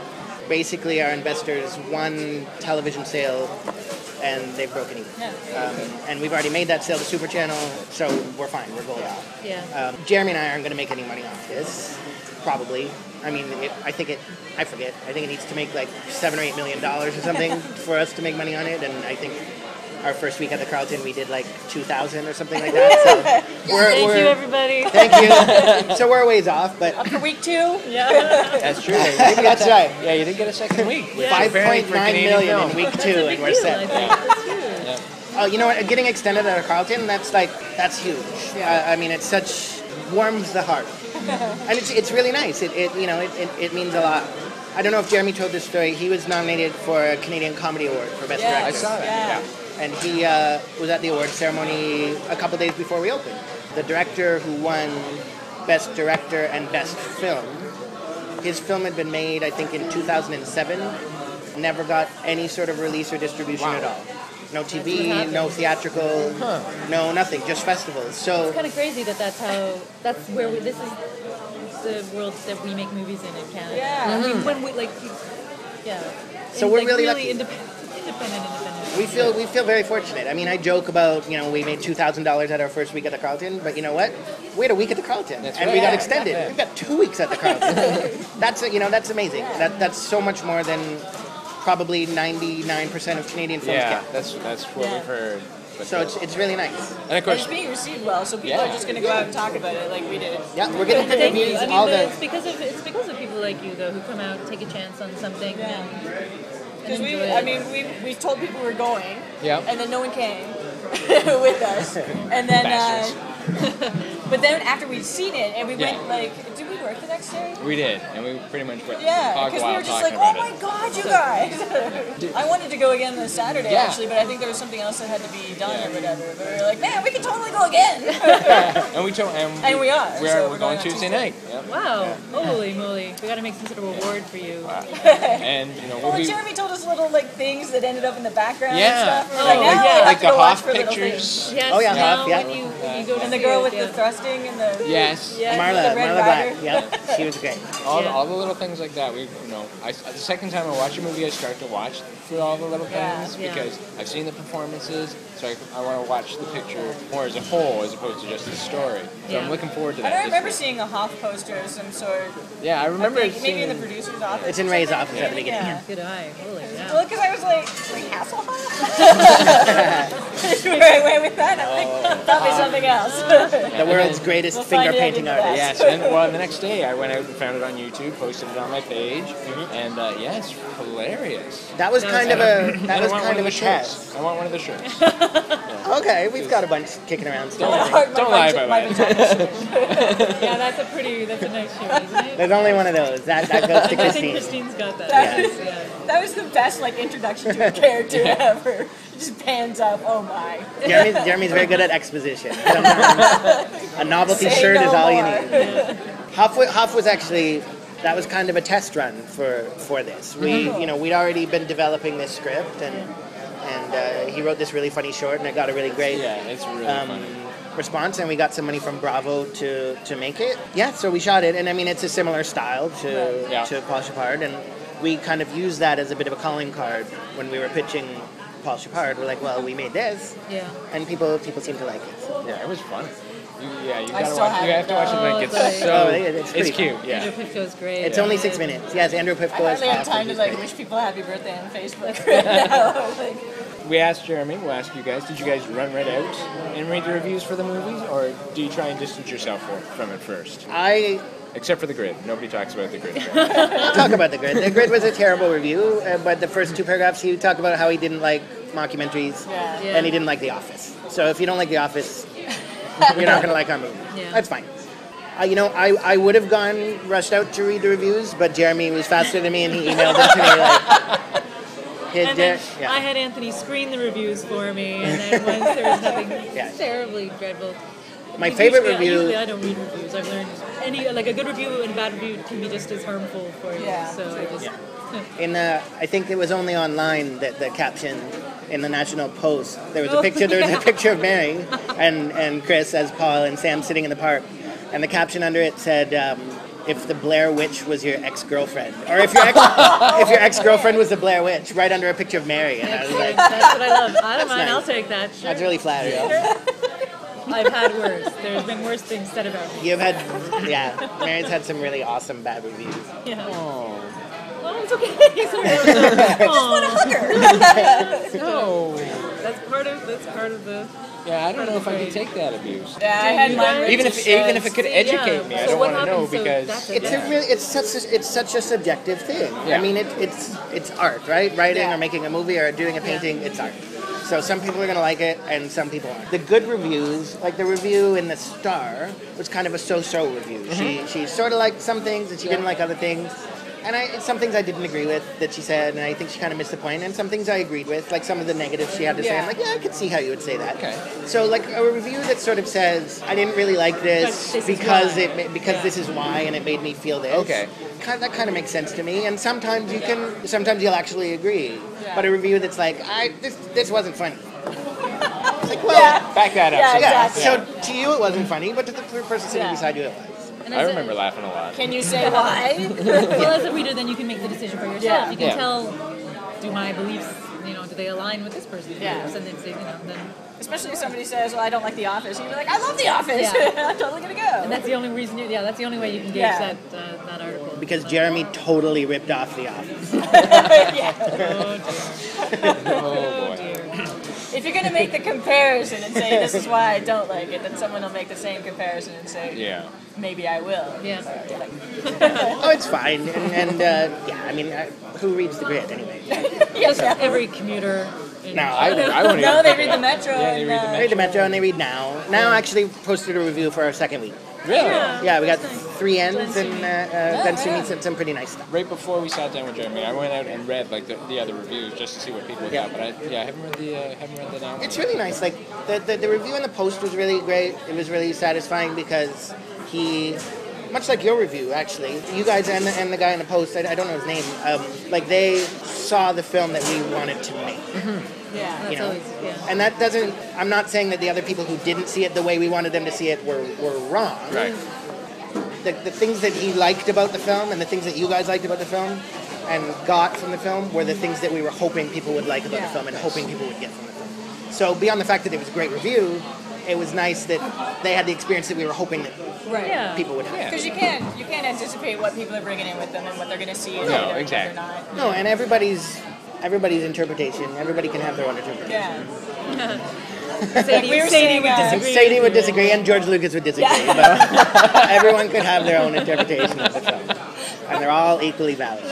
basically our investors won television sale and they've broken even. And we've already made that sale to Super Channel, so we're fine, we're gold off. Jeremy and I aren't going to make any money off this, probably. I mean, I think it needs to make like $7 or $8 million or something for us to make money on it, and I think our first week at the Carlton we did like 2,000 or something like that. So Thank you, everybody. Thank you. So we're a ways off, but Up for week 2? That's true. that's right. Yeah, you didn't get a second week. 5.9 million in week 2, and we're set. That's huge. Oh, you know what? Getting extended at a Carlton, that's huge. I mean, it warms the heart, and it's really nice. It means a lot. I don't know if Jeremy told this story. He was nominated for a Canadian Comedy Award for Best Director. I saw that. Yeah. And he was at the award ceremony a couple days before we opened. The director who won Best Director and Best Film, his film had been made, I think, in 2007. Never got any sort of release or distribution at all. No TV, no theatrical, no nothing, just festivals. So It's kind of crazy that's where this is the world that we make movies in Canada. Yeah. I mean, when we So we're really lucky. independent. we feel very fortunate. I mean, I joke about, we made $2,000 at our first week at the Carlton, but you know what? We had a week at the Carlton, we got extended. We've got 2 weeks at the Carlton. That's amazing. That's so much more than probably 99% of Canadian films get. that's what we've heard. But So it's really nice. and of course, It's being received well, so people are just going to go out and talk about it like we did. Yeah, we're getting good Thank you. reviews. I mean, All it's because of people like you though who come out and take a chance on something. Yeah. And Because enjoy it. we told people we're going, Yeah. and then no one came with us, and then but then after we'd seen it and we went did we work the next day? we did, and we pretty much went Yeah, hog because we wild were just talking like, oh about my it. god, you guys! I wanted to go again this Saturday actually, but I think there was something else that had to be done or whatever. But we were like, man, we can totally go again. And we told, And we are. So We're going Tuesday night. Yep. Wow, holy moly! We got to make some sort of reward for you. And Well, Jeremy told us little things that ended up in the background Yeah. and stuff. We're Oh, like, now I have like to the go watch Hoff for little pictures. things. Yes, Oh, yeah, now yeah. when you go to And the see girl it, with yeah. the thrusting and the Yes. Yeah. Marla Red Black. Rider. Yep, she was great. All the little things like that. The second time I watch a movie, I start to watch through all the little things Yeah. because I've seen the performances, so I want to watch the picture more as a whole as opposed to just the story. So Yeah. I'm looking forward to I that. don't remember seeing a Hoff poster of some sort. Yeah, I remember Maybe seeing in the producer's office. It's in or Ray's something. office at the beginning. Yeah. Good eye. Holy cow. Well, because I was like Hasselhoff? Where I went with that, I'm like, probably something else. The world's greatest We'll finger find out painting into that. artist. Yes, and the next day I went out and found it on YouTube, posted it on my page, and it's hilarious. That was kind of And a I want one of the test. shirts. I want one of the shirts. Okay, we've got a bunch kicking around still. Don't lie about my it. Yeah, that's a nice shirt, isn't it? There's only one of those. That goes to I think Christine. Christine's got that. That That was the best introduction to a character ever. It just pans up. Oh my. Jeremy's very good at exposition. Sometimes a novelty Say shirt no is all you more. need. Hoff was actually, that was kind of a test run for this. We'd already been developing this script, and he wrote this really funny short, and it got a really great it's really funny. response, and we got some money from Bravo to make it. Yeah, so we shot it, and I mean it's a similar style to Paul Shepard, and we kind of used that as a bit of a calling card when we were pitching Paul Shepard. We're like, well, we made this, and people seem to like it. Yeah, it was fun. You gotta I still watch. You have to watch it. Like haven't. it's cute. Yeah. Andrew Pifko's great. It's only 6 minutes. Yes, Andrew Pifko I is hardly have awesome. time to He's great. wish people happy birthday on Facebook right now. We asked Jeremy. We'll ask you guys. Did you guys run right out and read the reviews for the movies, or do you try and distance yourself from it first? Except for The Grid. Nobody talks about The Grid. Talk about The Grid. The Grid was a terrible review, but the first two paragraphs he talked about how he didn't like mockumentaries and he didn't like The Office. So if you don't like The Office, you're not going to like our movie. Yeah. That's fine. I would have rushed out to read the reviews, but Jeremy was faster than me and he emailed them to me like, And then I had Anthony screen the reviews for me, and then once there was nothing terribly dreadful. My favorite review. Usually I don't read reviews. I've learned a good review and a bad review can be just as harmful for you. Yeah. So I just. I think it was only online that the caption in the National Post, there was a picture. There was a picture of Mary and Chris as Paul and Sam sitting in the park, and the caption under it said, "If the Blair Witch was your ex-girlfriend, or if your ex-girlfriend was the Blair Witch," right under a picture of Mary. And I was like, "That's what I love. I don't mind. nice. I'll take that." Sure. That's really flattering. I've had worse. There's been worse things said about me. You've had, Mary's had some really awesome bad reviews. Yeah. Oh. Oh, it's okay. Sorry. I just want to hug her. No. That's part of the. Yeah, I don't know if I could take that abuse. Yeah, I had mine. Even if it could educate me, I don't want to know because it's such a subjective thing. Yeah. I mean, it's art, right? Writing or making a movie or doing a painting, it's art. So some people are going to like it and some people aren't. The good reviews, like the review in the Star, was kind of a so-so review. Mm-hmm. She sort of liked some things and she didn't like other things. And some things I didn't agree with that she said, and I think she kind of missed the point. And some things I agreed with, like some of the negatives she had to say. I'm like, I could see how you would say that. Okay. So like a review that sort of says, I didn't really like this because this is why, and it made me feel this. Okay. That kind of makes sense to me. And sometimes you'll actually agree. Yeah. But a review that's like, this wasn't funny. It's like, well, back that up. Yeah, exactly. So to you it wasn't funny, but to the person sitting beside you it was. I remember laughing a lot. Can you say why? Well, as a reader, then you can make the decision for yourself. Yeah. You can tell, do my beliefs, do they align with this person's beliefs? And then. Especially if somebody says, well, I don't like The Office. You'd be like, I love The Office. Yeah. I'm totally going to go. And that's the only reason, that's the only way you can gauge that article. Because Jeremy totally ripped off The Office. Oh, boy. If you're going to make the comparison and say, this is why I don't like it, then someone will make the same comparison and say, maybe I will. Yeah. Oh, it's fine. I mean, who reads the grid anyway? Every commuter. No, I wouldn't. No, they read the Metro. Yeah, they read the Metro and they read Now. Now actually posted a review for our second week. Really? Yeah, we got 3 ends and then Sumi sent some pretty nice stuff. Right before we sat down with Jeremy, I went out and read the other reviews just to see what people thought. But I haven't read the Now. It's really nice. Like the review in the Post was really great. It was really satisfying because he, much like your review actually, you guys and the guy in the Post, I don't know his name, they saw the film that we wanted to make. Mm-hmm. Yeah, that's always, And that doesn't, I'm not saying that the other people who didn't see it the way we wanted them to see it were wrong. Right. The things that he liked about the film and the things that you guys liked about the film and got from the film were the things that we were hoping people would like about the film and hoping people would get from the film. So beyond the fact that it was a great review, it was nice that they had the experience that we were hoping that people would have. Because you can't anticipate what people are bringing in with them and what they're going to see and no, exactly. Or not. No, and everybody's interpretation. Everybody can have their own interpretation. Yeah. Sadie would disagree, and George Lucas would disagree. But everyone could have their own interpretation of the film, and they're all equally valid.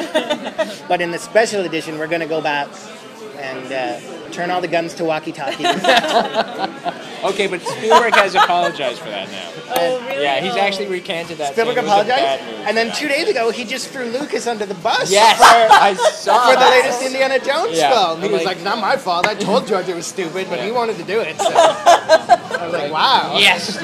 But in the special edition, we're going to go back and turn all the guns to walkie-talkies. Okay, but Spielberg has apologized for that now. Oh, really? Yeah, he's actually recanted that. Spielberg apologized, and then 2 days ago, he just threw Lucas under the bus. Yes, I saw for the latest Indiana Jones film. He I'm was like, "Not my fault. I told George it was stupid, but he wanted to do it." So. I was like, "Wow." Yes.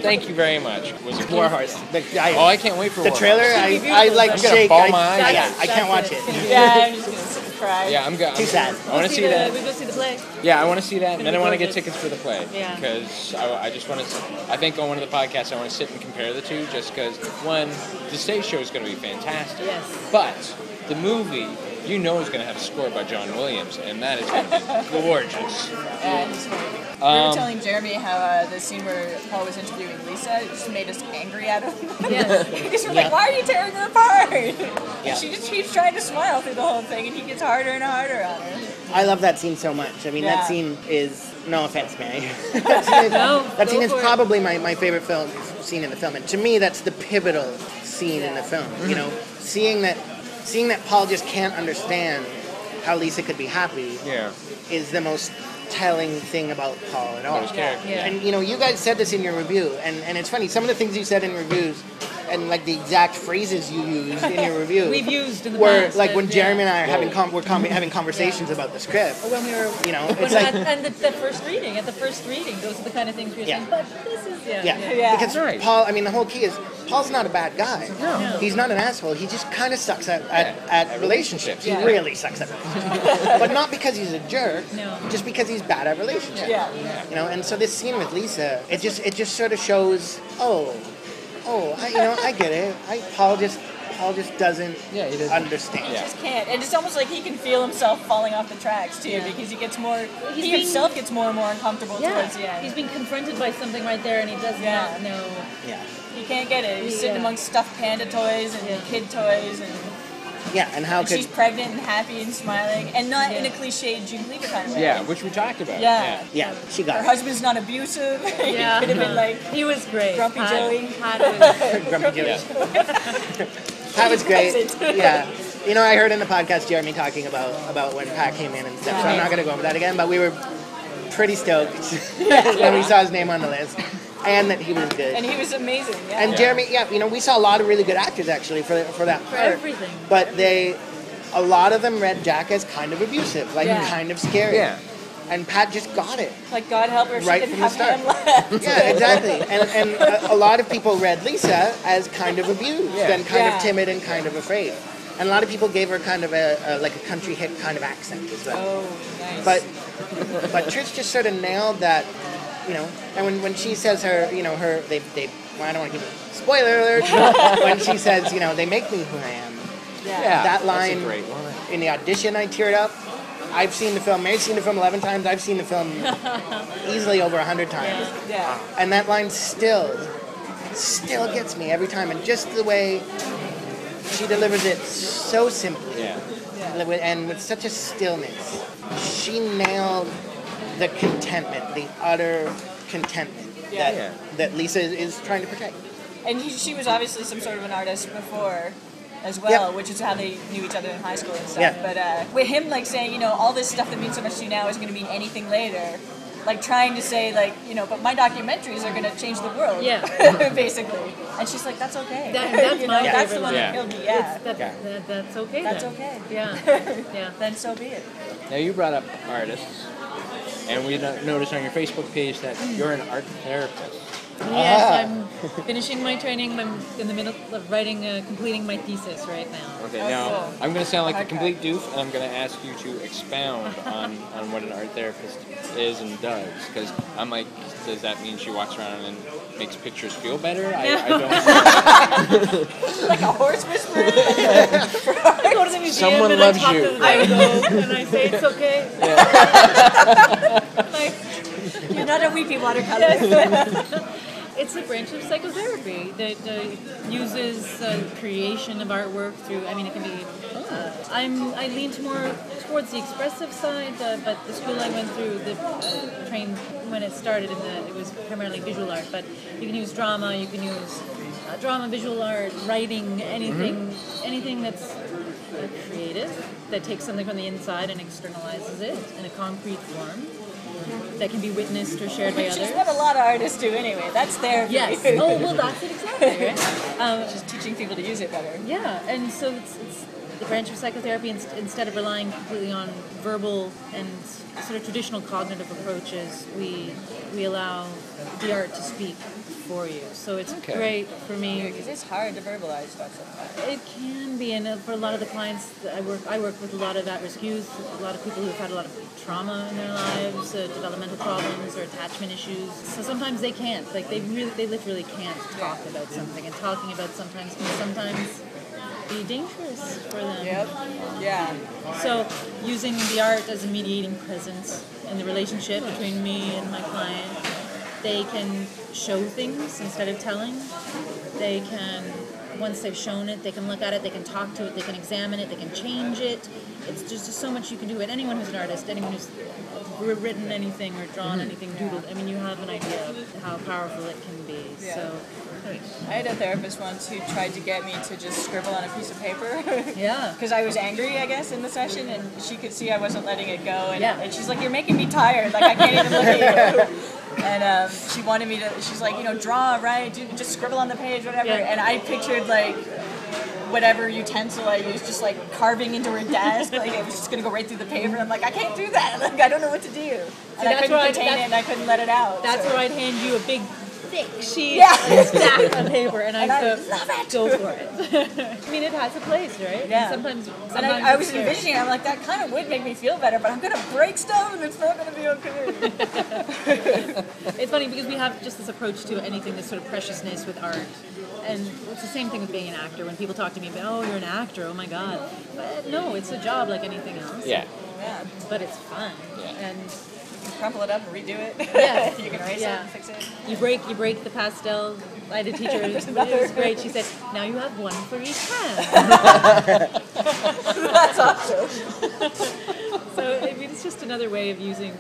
Thank you very much. Was it Warhorse? I can't wait for the Warhorse. trailer. I like I'm gonna shake. ball my eyes. I can't watch it. Yeah, I'm just going to sit and cry. Yeah, I'm good. Too sad. I want to see that. We go see the play. Yeah, I want to see that, and then I want to get gorgeous. tickets for the play. Yeah. Because I just want to. I think on one of the podcasts, I want to sit and compare the two, just because one, the stage show is going to be fantastic. Yes. But the movie, is going to have a score by John Williams, and that is going to be gorgeous. Yeah, it's great. We were telling Jeremy how the scene where Paul was interviewing Lisa just made us angry at him. Yes. We just were like, why are you tearing her apart? Yeah. She just keeps trying to smile through the whole thing, and he gets harder and harder on her. I love that scene so much. I mean, that scene is, no offense, Mary. that scene is probably my favorite scene in the film. And to me, that's the pivotal scene in the film. Mm-hmm. Seeing that Paul just can't understand how Lisa could be happy is the most telling thing about Paul at all. Yeah. And you guys said this in your review, and it's funny, some of the things you said in reviews and like the exact phrases you used in your review. We've used in the were past. like when Jeremy and I are having having conversations about the script. Or when we were, you know, it's like and the first reading. At the first reading, those are the kind of things we were saying. But this is because Right. Paul. I mean, the whole key is Paul's not a bad guy. No. He's not an asshole. He just kind of sucks at relationships. Yeah. He really sucks at relationships. But not because he's a jerk. No. Just because he's bad at relationships. Yeah. You know, and so this scene with Lisa, it just sort of shows. I get it. Paul just doesn't He doesn't understand. Yeah. Just can't. And it's almost like he can feel himself falling off the tracks too, because he gets more. He himself gets more and more uncomfortable towards the end. He's being confronted by something right there, and he does not know. Yeah. He can't get it. He's sitting amongst stuffed panda toys and kid toys, and Yeah, and how could she's pregnant and happy and smiling, and not in a cliched June Cleaver kind of way. Yeah, which we talked about. Yeah. she got Her it. husband's not abusive. He Yeah. could have been like He was great. Grumpy Joey. Grumpy Joey. That was great. That's it. Yeah. You know, I heard in the podcast Jeremy talking about when Pat came in and stuff, so I'm not going to go over that again, but we were pretty stoked when we saw his name on the list, and that he was good. And he was amazing. Yeah. And Jeremy, you know, we saw a lot of really good actors actually for that part. everything. But a lot of them read Jack as kind of abusive, like kind of scary. Yeah. And Pat just got it. Like, God help her, she Right didn't from the have start. him left. Yeah, exactly. And a lot of people read Lisa as kind of abused and kind of timid and kind of afraid. And a lot of people gave her kind of a country hit kind of accent as well. Oh, nice. But Trish just sort of nailed that, you know. And when she says her, you know, I don't want to keep it. Spoiler alert. When she says, you know, they make me who I am. Yeah. That line That's a great line. in the audition, I teared up. I've seen the film. Mary's seen the film 11 times. I've seen the film easily over 100 times. Yeah. And that line still gets me every time. And just the way she delivers it so simply. Yeah. And with such a stillness. She nailed the contentment, the utter contentment that Lisa is trying to protect. And she was obviously some sort of an artist before as well, which is how they knew each other in high school and stuff. Yeah. But with him, like, saying, you know, all this stuff that means so much to you now isn't going to mean anything later. Like, trying to say, like, you know, but my documentaries are going to change the world. Yeah. Basically. And she's like, that's okay. That's you know, my that's the favorite one line. that killed me, yeah. That's okay. That's then. okay. Yeah. Then so be it. Now you brought up artists, and we noticed on your Facebook page that you're an art therapist. Yes, I'm finishing my training. I'm in the middle of completing my thesis right now. Okay, Oh, now cool. I'm going to sound like a Okay. complete doof, and I'm going to ask you to expound on what an art therapist is and does. Because I'm like, does that mean she walks around and makes pictures feel better? I don't. Like a horse whisperer. I go to the museum Someone and loves I talk you. to the logo and I say it's okay. Like, You're not a weepy watercolor. it's a branch of psychotherapy that uses creation of artwork through. I mean, it can be. I lean more towards the expressive side, but the school I went through, trained when it started, it was primarily visual art. But you can use drama, you can use drama, visual art, writing, anything that's creative, that takes something from the inside and externalizes it in a concrete form that can be witnessed or shared by Which others. is what a lot of artists do anyway. That's therapy. Yes. Oh, well, that's it exactly, right? Just teaching people to use it better. Yeah, and so it's the branch of psychotherapy, instead of relying completely on verbal and sort of traditional cognitive approaches, we allow the art to speak for you. So it's great for me. Because it's hard to verbalize stuff sometimes. It can be, and for a lot of the clients that I work with a lot of at-risk youth, a lot of people who have had a lot of trauma in their lives, developmental problems or attachment issues. So sometimes they can't, like they literally can't talk about something, and talking about sometimes can sometimes be dangerous for them. Yep. Yeah. So using the art as a mediating presence in the relationship between me and my client, they can show things instead of telling. They can, once they've shown it, they can look at it, they can talk to it, they can examine it, they can change it. It's just so much you can do. And anyone who's an artist, anyone who's written anything or drawn anything, doodled, I mean, you have an idea of how powerful it can be. Yeah. So, I had a therapist once who tried to get me to just scribble on a piece of paper. yeah. Because I was angry, I guess, in the session, and she could see I wasn't letting it go. And, Yeah. and she's like, "You're making me tired. Like, I can't even look at you." And she wanted me to, she's like, draw, right? Just scribble on the page, whatever. Yeah. And I pictured like whatever utensil I used, just like carving into her desk. Like it was just gonna go right through the paper. I'm like, I can't do that. Like I don't know what to do. And I couldn't contain it, and I couldn't let it out. That's so. where I'd hand you a big, thick sheet, Yeah. stack on paper, and I'd go, love it. go for it. I mean, it has a place, right? Yeah. Sometimes And I was envisioning, I'm like, that kind of would make me feel better, but I'm gonna break stuff, and it's not gonna be okay. It's funny because we have just this approach to anything, this sort of preciousness with art. And it's the same thing with being an actor. When people talk to me about, oh, you're an actor, oh my God. But no, it's a job like anything else. Yeah. Yeah. But it's fun. Yeah. And You can crumple it up and redo it. Yeah. You can erase it and fix it. you break the pastel. I had a teacher, it was great. She said, now you have one for each hand. That's awesome. So I mean, it's just another way of using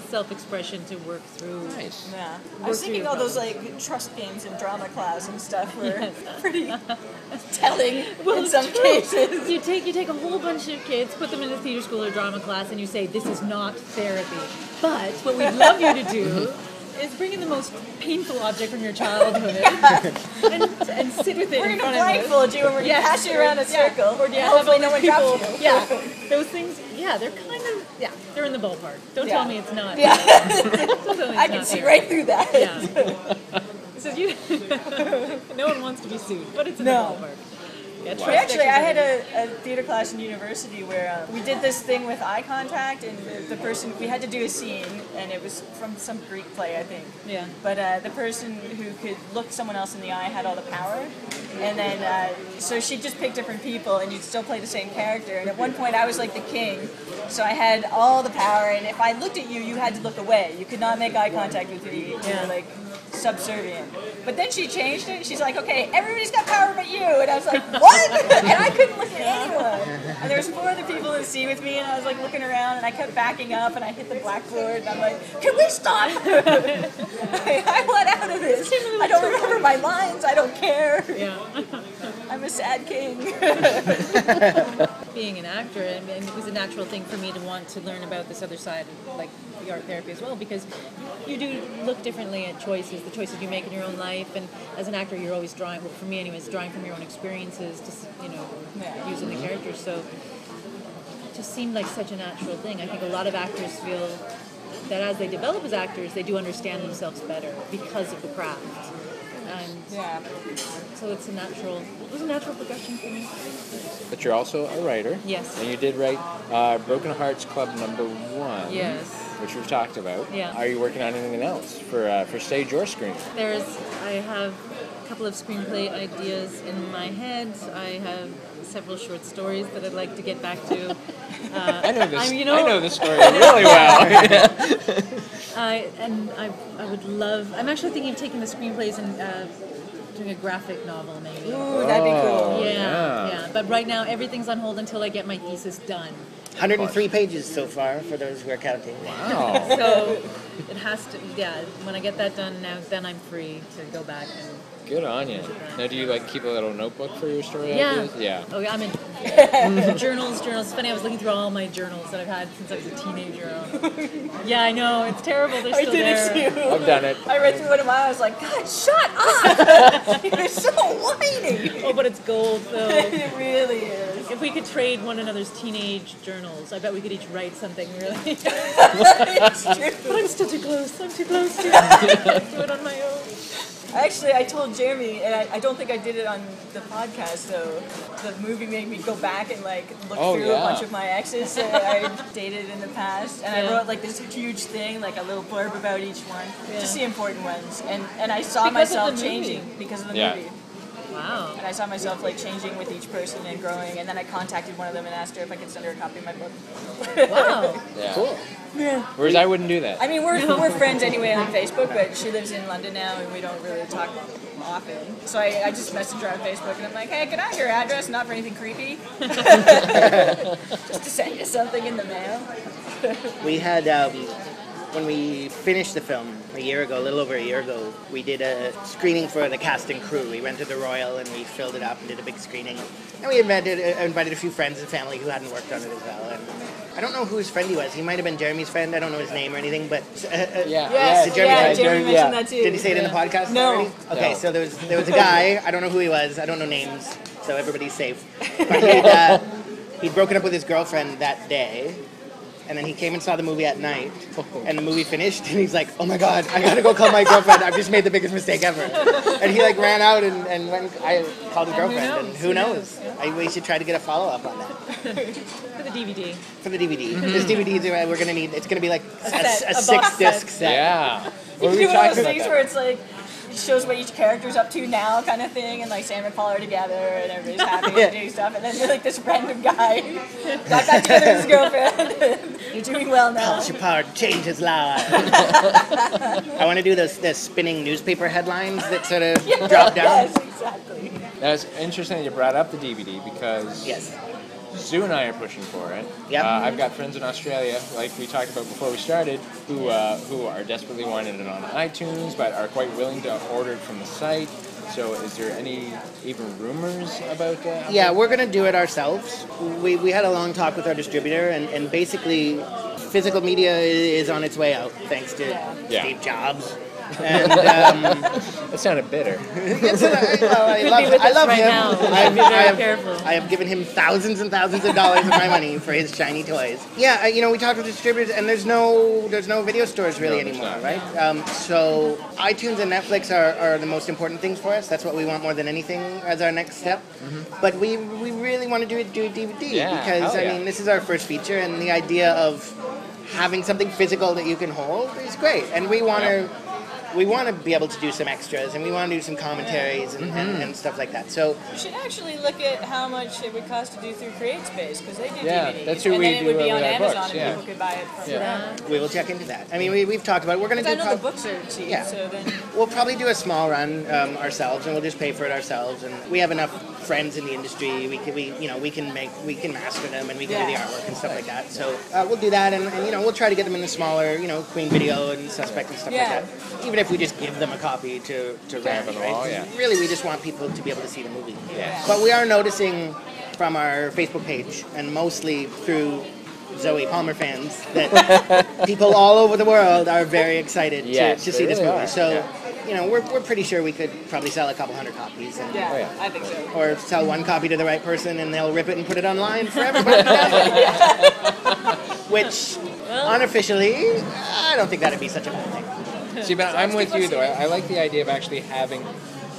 self-expression to work through. Nice. Yeah. I was thinking all those like trust games in drama class and stuff were pretty telling in some cases. You take a whole bunch of kids, put them in a theater school or drama class, and you say, this is not therapy. But what we'd love you to do is bring in the most painful object from your childhood and sit with it We're in going to front of blindfold you and we're going to pass you around a circle. Or do you have hopefully all no one these drops people- you. Yeah, those things, they're kind of, they're in the ballpark. Don't tell me it's not. Yeah. Don't tell me I it's can not see there. right through that. Yeah. So no one wants to be sued, but it's in the ballpark. Yeah, Actually, I had a theater class in university where we did this thing with eye contact, and the person, we had to do a scene, and it was from some Greek play, I think. Yeah. But the person who could look someone else in the eye had all the power, and then so she'd just pick different people, and you'd still play the same character. And at one point, I was like the king, so I had all the power, and if I looked at you, you had to look away. You could not make eye contact with me. You were like subservient. But then she changed it. She's like, okay, everybody's got power but you. And I was like, what? And I couldn't look at anyone. And there was 4 other people in the scene with me, and I was like looking around, and I kept backing up, and I hit the blackboard, and I'm like, can we stop? I want out of this. I don't remember my lines. I don't care. Yeah. I'm a sad king. Being an actor, and it was a natural thing for me to want to learn about this other side, like the art therapy as well, because you do look differently at choices, the choices you make in your own life, and as an actor, you're always drawing, well, for me anyways, drawing from your own experiences to, using the characters, so it just seemed like such a natural thing. I think a lot of actors feel that as they develop as actors, they do understand themselves better because of the craft. And so it was a natural progression for me. But you're also a writer. Yes. And you did write Broken Hearts Club #1. Yes. Which we've talked about. Yeah. Are you working on anything else for stage or screen? I have a couple of screenplay ideas in my head. I have several short stories that I'd like to get back to. I know this. I know this story really well. I would love. I'm actually thinking of taking the screenplays and doing a graphic novel, maybe. Ooh, that'd be cool. Yeah. But right now, everything's on hold until I get my thesis done. 103 pages so far, for those who are counting. Wow. So it has to. Yeah. When I get that done, then I'm free to go back and. Good on you. Now, do you keep a little notebook for your story ideas? Yeah. Oh yeah, I'm in journals. It's funny. I was looking through all my journals that I've had since I was a teenager. Yeah, I know it's terrible. They're still there. I've done it. I read through one of mine. I was like, God, shut up! You're so whiny. Oh, but it's gold though. It really is. If we could trade one another's teenage journals, I bet we could each write something really. It's true. But I'm still too close. I'm too close to do it on my own. Actually, I told Jeremy, and I don't think I did it on the podcast, though. The movie made me go back and look through a bunch of my exes that I dated in the past, and I wrote this huge thing, a little blurb about each one, just the important ones. And I saw myself changing because of the movie. Wow. And I saw myself changing with each person and growing, and then I contacted one of them and asked her if I could send her a copy of my book. Wow. Yeah. Cool. Yeah. Whereas I wouldn't do that. I mean, we're friends anyway on Facebook, but she lives in London now, and we don't really talk often. So I just messaged her on Facebook, and I'm like, hey, can I have your address? Not for anything creepy. Just to send you something in the mail. We had, when we finished the film a little over a year ago, we did a screening for the cast and crew. We went to the Royal and we filled it up and did a big screening. And we invited a few friends and family who hadn't worked on it as well. And I don't know whose friend he was. He might have been Jeremy's friend. I don't know his name or anything, but Yes, did Jeremy Jeremy mentioned that too. Did he say it in the podcast already? Okay, so there was a guy. I don't know who he was. I don't know names, so everybody's safe. But he'd broken up with his girlfriend that day. And then he came and saw the movie at night, and the movie finished, and he's like, "Oh my God, I gotta go call my girlfriend. I've just made the biggest mistake ever." And he like ran out and went. I called his girlfriend, and who knows? We should try to get a follow up on that For the DVD. for the DVD. This DVD we're gonna need. It's gonna be like a box 6-disc set. set. Yeah. You What can were do we one of talking those about? things that? where it's like, it shows what each character's up to now kind of thing, and like Sam and Paul are together, and everybody's happy and doing stuff, and then like this random guy got back together with his girlfriend. You're doing well now. Paul Shepard changed his life. I want to do those spinning newspaper headlines that sort of drop down. Yes, exactly. That's interesting that you brought up the DVD because Yes. Sue and I are pushing for it. Yep. I've got friends in Australia, like we talked about before we started, who are desperately wanting it on iTunes, but are quite willing to order it from the site. So is there any even rumors about that? Yeah, we're going to do it ourselves. We had a long talk with our distributor, and basically physical media is on its way out, thanks to Steve Jobs. And That sounded bitter. I love right him. now. Be very careful. I have given him thousands and thousands of dollars of my money for his shiny toys. Yeah, we talked with distributors, and there's no video stores really anymore, right? So iTunes and Netflix are the most important things for us. That's what we want more than anything as our next step. But we really want to do DVD because I mean this is our first feature, and the idea of having something physical that you can hold is great, and we want to. We want to be able to do some extras, and we want to do some commentaries and stuff like that. So You should actually look at how much it would cost to do through CreateSpace, because they do Yeah, DVDs. that's who and we then it do would be with on our Amazon, books, and yeah. people could buy it from them. we will check into that. I mean, we've talked about it. We're going to do. Because I know the books are cheap, Yeah. so then... We'll probably do a small run ourselves, and we'll just pay for it ourselves. And we have enough friends in the industry. We can master them, and we can do the artwork and stuff like that. So we'll do that, and we'll try to get them in the smaller, Queen Video and Suspect and stuff like that. Even if we just give them a copy to rent, them right? all, yeah. Really, we just want people to be able to see the movie. Yes. But we are noticing from our Facebook page, and mostly through Zoe Palmer fans, that people all over the world are very excited to see this movie. So, we're pretty sure we could probably sell a couple hundred copies. And, I think so. or sell one copy to the right person, and they'll rip it and put it online for everybody. Which, unofficially, I don't think that'd be such a bad thing. See, but I'm with you, though. I like the idea of actually having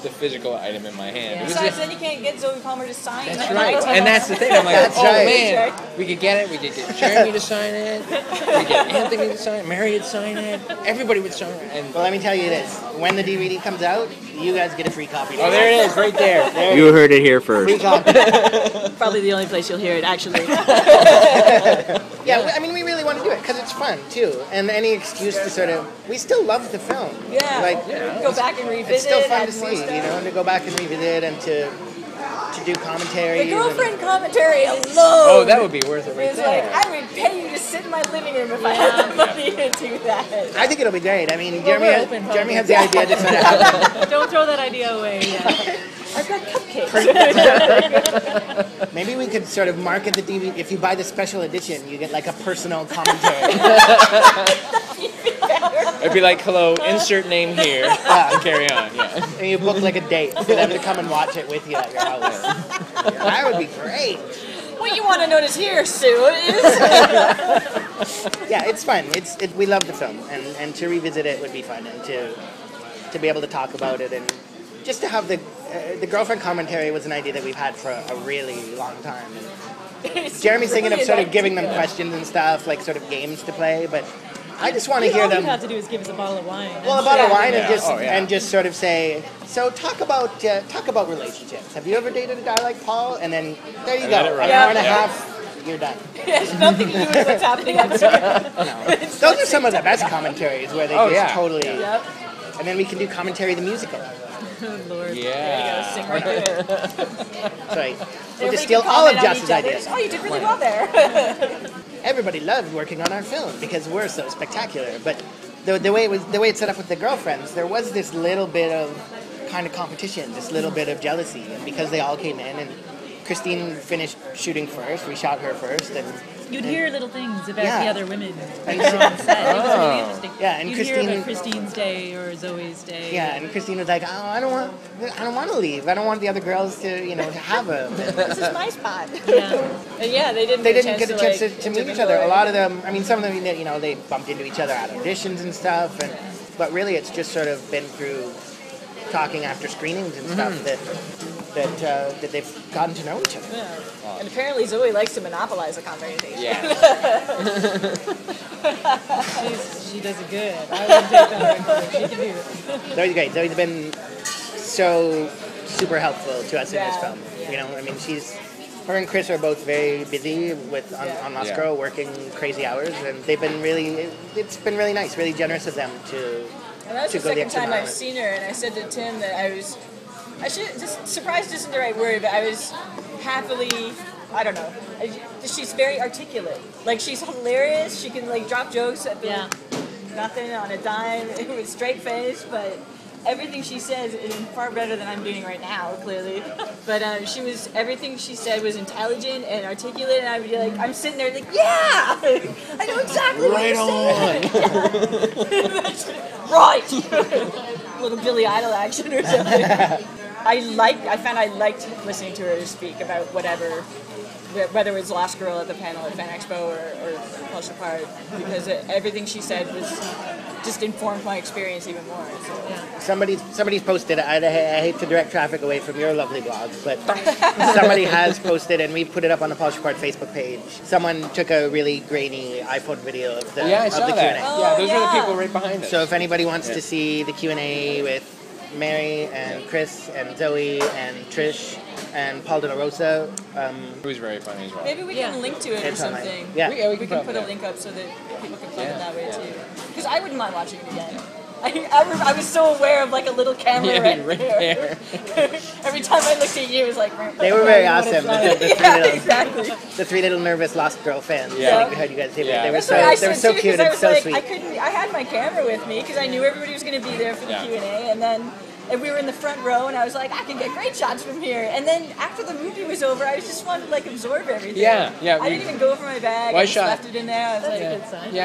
the physical item in my hand. It was Besides, just- then you can't get Zoe Palmer to sign it. That's right. And that's the thing. I'm like, That's oh, right. man. We could get it. We could get Jeremy to sign it. We could get Anthony to sign it. Mary would sign it. Everybody would sign it. And Well, let me tell you this. When the DVD comes out, you guys get a free copy. oh, there it is, right there. You heard it here first. Free copy. Probably the only place you'll hear it, actually. Yeah, I mean, we really want to do it because it's fun, too. And any excuse to sort of... We still love the film. Go back and revisit. It's still fun to add more see, stuff. to go back and revisit and to do commentary. The girlfriend commentary alone. Oh, that would be worth it right It's like, there. I would pay you to sit in my living room if I had the money to do that. I think it'll be great. I mean, Well, we're open, Jeremy has the idea to sort of have... Don't throw that idea away. Yeah. I've got cupcakes. Maybe we could sort of market the DVD. If you buy the special edition, you get like a personal commentary. It'd be like, hello, insert name here. And carry on, yeah. And you book like a date for them to come and watch it with you at your house. That would be great. What you want to notice here, Sue, is... Yeah, it's fun. We love the film, and to revisit it would be fun, and to be able to talk about it, and just to have the girlfriend commentary was an idea that we've had for a really long time. And Jeremy's thinking of sort of giving them questions and stuff, like sort of games to play, but I just want to hear All them. you have to do is give us a bottle of wine. Well, a bottle of wine Yeah. and just sort of say, so talk about relationships. Have you ever dated a guy like Paul? And then there you go. let it run. An hour and a Yeah. half, you're done. It has nothing to do with what's happening on screen. Those are some of the best commentaries where they just totally. Yep. And then we can do commentary the musical. Oh, Lord. Yeah. Sing right through it. Sorry. We'll Everybody just steal can all of comment on Joss's each other's. ideas. Oh, you did really well there. Everybody loved working on our film because we're so spectacular. But the way it's set up with the girlfriends, there was this little bit of kind of competition, this little bit of jealousy, and because they all came in and Christine finished shooting first. We shot her first, and You'd hear little things about Yeah. the other women when they were on set. It was really interesting. Yeah, and You'd hear about Christine's day or Zoe's day. yeah, and Christine was like, "Oh, I don't want to leave. I don't want the other girls to, to have them." This is my spot. Yeah. And yeah, they didn't They get didn't get a chance to meet each other. A intermingle lot of them, I mean, some of them, they bumped into each other at auditions and stuff, but really it's just sort of been through talking after screenings and stuff that they've gotten to know each other. Yeah. And apparently Zoe likes to monopolize the conversation. Yeah. She does it good. I wouldn't take that. She can do it. Zoe's great. Zoe's been so super helpful to us in this film. I mean, her and Chris are both very busy on Lost Girl, working crazy hours, and it's been really nice, really generous of them to. And that was the second time I've seen her, and I said to Tim that surprised isn't the right word, but I was happily, I don't know, she's very articulate. Like, she's hilarious, she can, like, drop jokes at nothing on a dime with a straight face, but everything she says is far better than I'm doing right now, clearly. But everything she said was intelligent and articulate, and I would be like, I'm sitting there like, yeah! I know exactly what you're saying. Right! Little Billy Idol action or something. I found I liked listening to her speak about whatever, whether it was Lost Girl at the panel at Fan Expo or Push Apart, because everything she said was just informed my experience even more. So. Yeah. Somebody's posted, I hate to direct traffic away from your lovely blog, but somebody has posted, and we put it up on the Polish Apart Facebook page. Someone took a really grainy iPhone video of the I saw Q&A. that. Yeah, those are the people right behind us. So if anybody wants to see the Q&A with Mary and Chris and Zoe and Trish and Paul De La Rosa. It was very funny as well. Maybe we can link to it or something. Yeah. We can put a link up so that people can find it that way too. Because I wouldn't mind watching it again. I was so aware of like a little camera right there. Every time I looked at you, it was like... They were very awesome. Exactly. The three little nervous Lost Girl fans. Yeah. I heard you guys say Yeah. They were so cute and so sweet. I had my camera with me because I knew everybody was going to be there for the Q&A, and we were in the front row, and I was like, I can get great shots from here. And then after the movie was over, I just wanted to like absorb everything. Yeah. I didn't even go for my bag. I just left it in there. I was like, good sign. Yeah,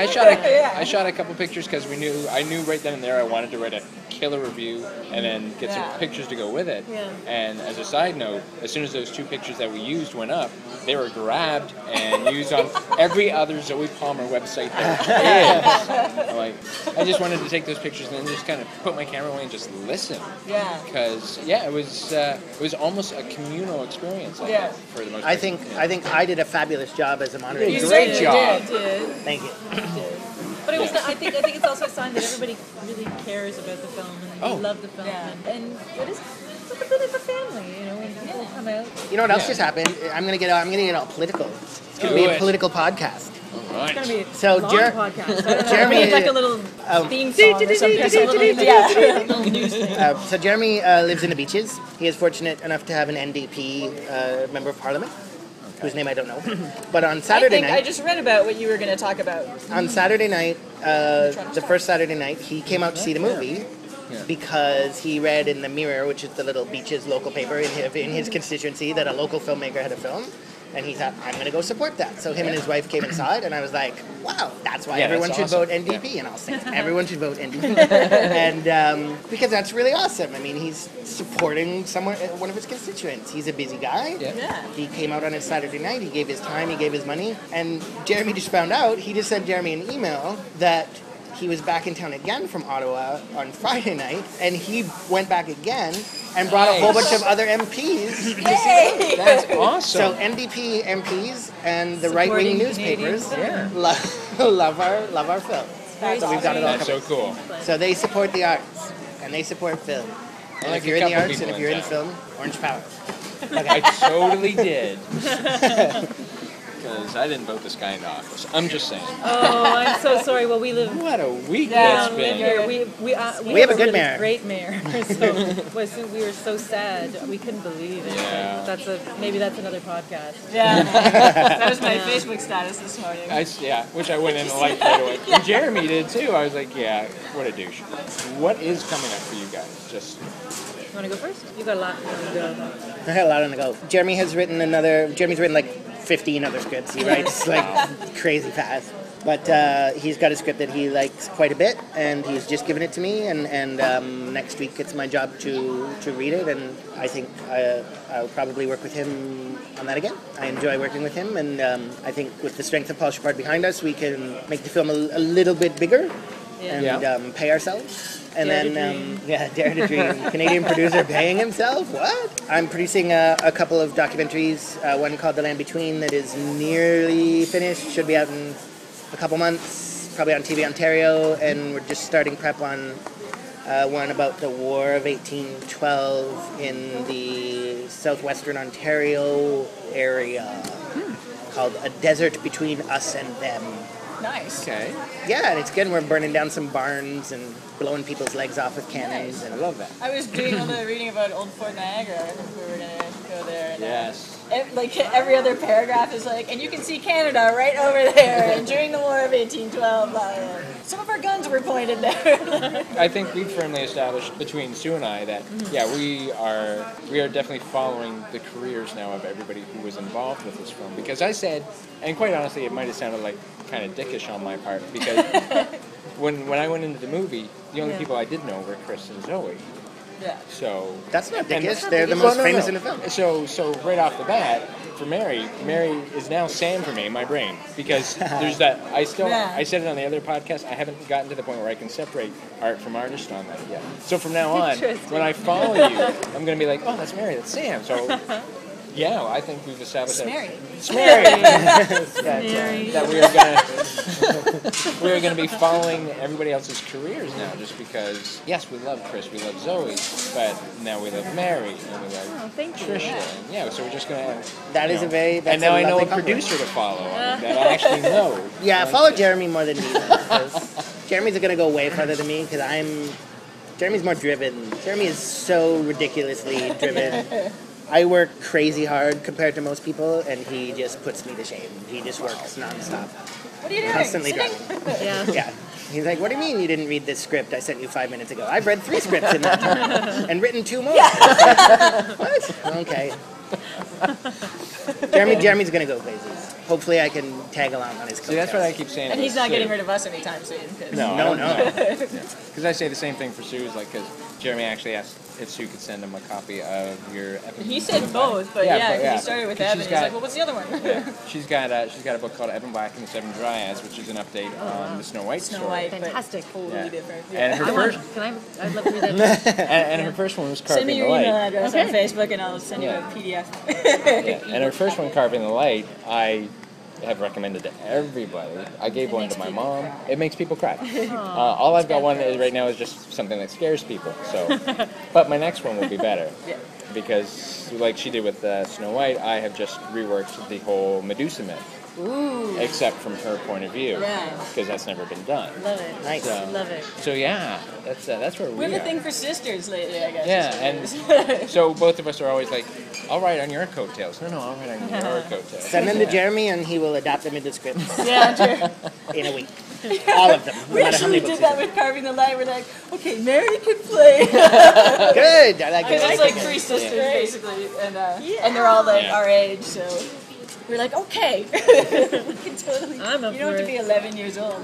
I shot a couple pictures because I knew right then and there I wanted to write a killer review and then get some pictures to go with it. Yeah. And as a side note, as soon as those two pictures that we used went up, they were grabbed and used on every other Zoe Palmer website there is. I'm like, I just wanted to take those pictures and then just kind of put my camera away and just listen. Yeah. Because it was almost a communal experience. For the most part. I think I did a fabulous job as a moderator. You great job. Thank you. But it was. I think it's also a sign that everybody really cares about the film and they love the film, and it is. It's a bit of a family, when people come out. You know what else just happened? I'm gonna get all political. It's gonna be a political podcast. All right. It's going to be So a long podcast. I don't know. Jeremy Maybe like a little theme song or something. So Jeremy lives in the beaches. He is fortunate enough to have an NDP member of Parliament, whose name I don't know. But on Saturday night... I just read about what you were going to talk about. On Saturday night, the first Saturday night, he came out to see the movie because he read in the Mirror, which is the little beaches local paper in his constituency, that a local filmmaker had a film. And he thought, I'm going to go support that. So him and his wife came inside, and I was like, wow, that's why everyone should vote NDP. And I'll say, everyone should vote NDP. And because that's really awesome. I mean, he's supporting one of his constituents. He's a busy guy. Yeah. He came out on his Saturday night. He gave his time. He gave his money. And Jeremy just found out, he just sent Jeremy an email that he was back in town again from Ottawa on Friday night, and he went back again and brought a whole bunch of other MPs to see the movie. That's awesome. So NDP MPs and the right-wing newspapers love our film. So we've got it all That's covered. so cool. So they support the arts, and they support film. And if you're in the arts and if you're in film, Orange Power. Okay. I totally did. Because I didn't vote this guy into office. I'm just saying. Oh, I'm so sorry. Well, we live... What a week that's been. We have a good really mayor. Great mayor. So we were so sad. We couldn't believe it. Yeah. Maybe that's another podcast. Yeah. That was my Facebook status this morning. Which I went in and liked right away. And Jeremy did too. I was like, what a douche. What is coming up for you guys? Just You want to go first? You got a lot on the go. I had a lot on the go. Jeremy's written like 15 other scripts. He writes like crazy fast. But he's got a script that he likes quite a bit, and he's just given it to me, and next week it's my job to read it, and I think I'll probably work with him on that again. I enjoy working with him, and I think with the strength of Paul Shepard behind us, we can make the film a little bit bigger and pay ourselves. And Dare to Dream. Canadian producer paying himself? What? I'm producing a couple of documentaries, one called The Land Between that is nearly finished, should be out in a couple months, probably on TV Ontario, and we're just starting prep on one about the War of 1812 in the southwestern Ontario area called A Desert Between Us and Them. Nice. Okay. Yeah, and it's good. We're burning down some barns and blowing people's legs off with cannons. I love that. I was doing all the reading about Old Fort Niagara. I think we were going to go there. And, Yes. like every other paragraph is like, and you can see Canada right over there. And during the War of 1812, some of our guns were pointed there. I think we've firmly established between Sue and I that we are definitely following the careers now of everybody who was involved with this film. Because I said, and quite honestly, it might have sounded like kind of dickish on my part, because when I went into the movie, the only people I did know were Chris and Zoe. Yeah. So that's not dickish. They're the most famous in the film. So right off the bat, for Mary is now Sam for me in my brain, because there's that. I said it on the other podcast. I haven't gotten to the point where I can separate art from artist on that yet. So from now on, when I follow you, I'm going to be like, oh, that's Mary, that's Sam. So. Yeah, I think we've established that we are going to be following everybody else's careers now, just because. Yes, we love Chris, we love Zoe, but now we love Mary and we love Trisha. And so we're just going to. And now I know a producer to follow that I actually know. Yeah, follow Jeremy more than me. Jeremy's going to go way further than me because Jeremy's more driven. Jeremy is so ridiculously driven. I work crazy hard compared to most people, and he just puts me to shame. He just works nonstop. What are you doing? Constantly driving. Yeah. He's like, what do you mean you didn't read this script I sent you 5 minutes ago? I've read 3 scripts in that time, and written 2 more. What? Okay. Jeremy's going to go places. Hopefully I can tag along on his coattails. See, that's what I keep saying. And he's not getting rid of us anytime soon. No. Because I say the same thing for Sue's, because Jeremy actually asked if Sue could send him a copy of your episode. He said both, but he started with Evan. He's like, well, what's the other one? She's got a book called Evan Black and the Seven Dryads, which is an update on the Snow White story. White, fantastic. Totally different. Yeah. And her first, I'd love to read that. and her first one was Carving the Light. Send me your email address on Facebook, and I'll send you a PDF. And her first one, Carving the Light, I have recommended to everybody. I gave one to my mom. It makes people cry. All I've got one right now is just something that scares people. So, but my next one will be better. Because, like she did with Snow White, I have just reworked the whole Medusa myth. Ooh. Except from her point of view, because that's never been done. Love it. Nice. Love it. So that's where we have are. a thing for sisters lately, I guess. Yeah, and so both of us are always like, I'll write on your coattails. No, I'll write on your coattails. Send them to Jeremy, and he will adapt them into scripts. In a week. Yeah. All of them. No We matter how many actually books did that with Carving the Light. We're like, okay, Mary can play. Good. I like it. It's like 3 sisters, basically, and they're all like our age, so we're like, okay. We can totally. You don't have to be 11 years old.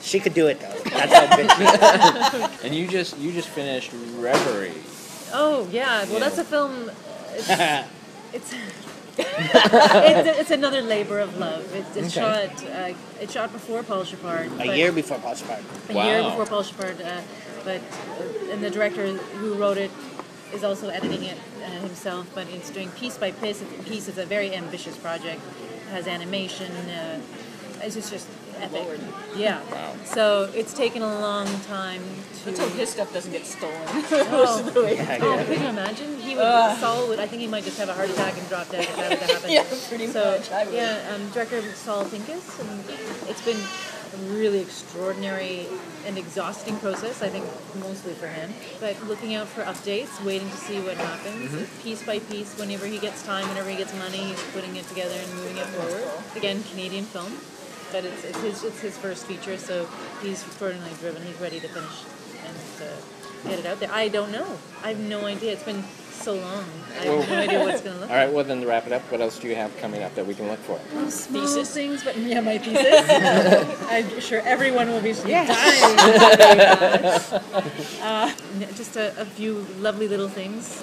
She could do it, though. That's how good she is. And you just finished Reverie. Oh, yeah. Well, that's a film. It's another labor of love. It's shot before Paul Shepard. A year before Paul Shepard. A year before Paul Shepard, and the director who wrote it is also editing it himself. But it's doing piece by piece. It's a very ambitious project. It has animation. It's just epic. Yeah. Wow. So it's taken a long time to. Let's hope his stuff doesn't get stolen. Could you imagine? Saul would. I think he might just have a heart attack and drop dead if that were to happen. Yeah, pretty much. Director Saul Pincus, and it's been a really extraordinary and exhausting process, I think, mostly for him. But looking out for updates, waiting to see what happens, piece by piece. Whenever he gets time, whenever he gets money, he's putting it together and moving it forward. Again, Canadian film. But it's his first feature, so he's extraordinarily driven. He's ready to finish, and get it out there. I don't know. I have no idea. It's been so long. I have no idea what it's going to look All right, well then to wrap it up, what else do you have coming up that we can look for? like. Small things, but yeah, my thesis. I'm sure everyone will be dying. Just a few lovely little things.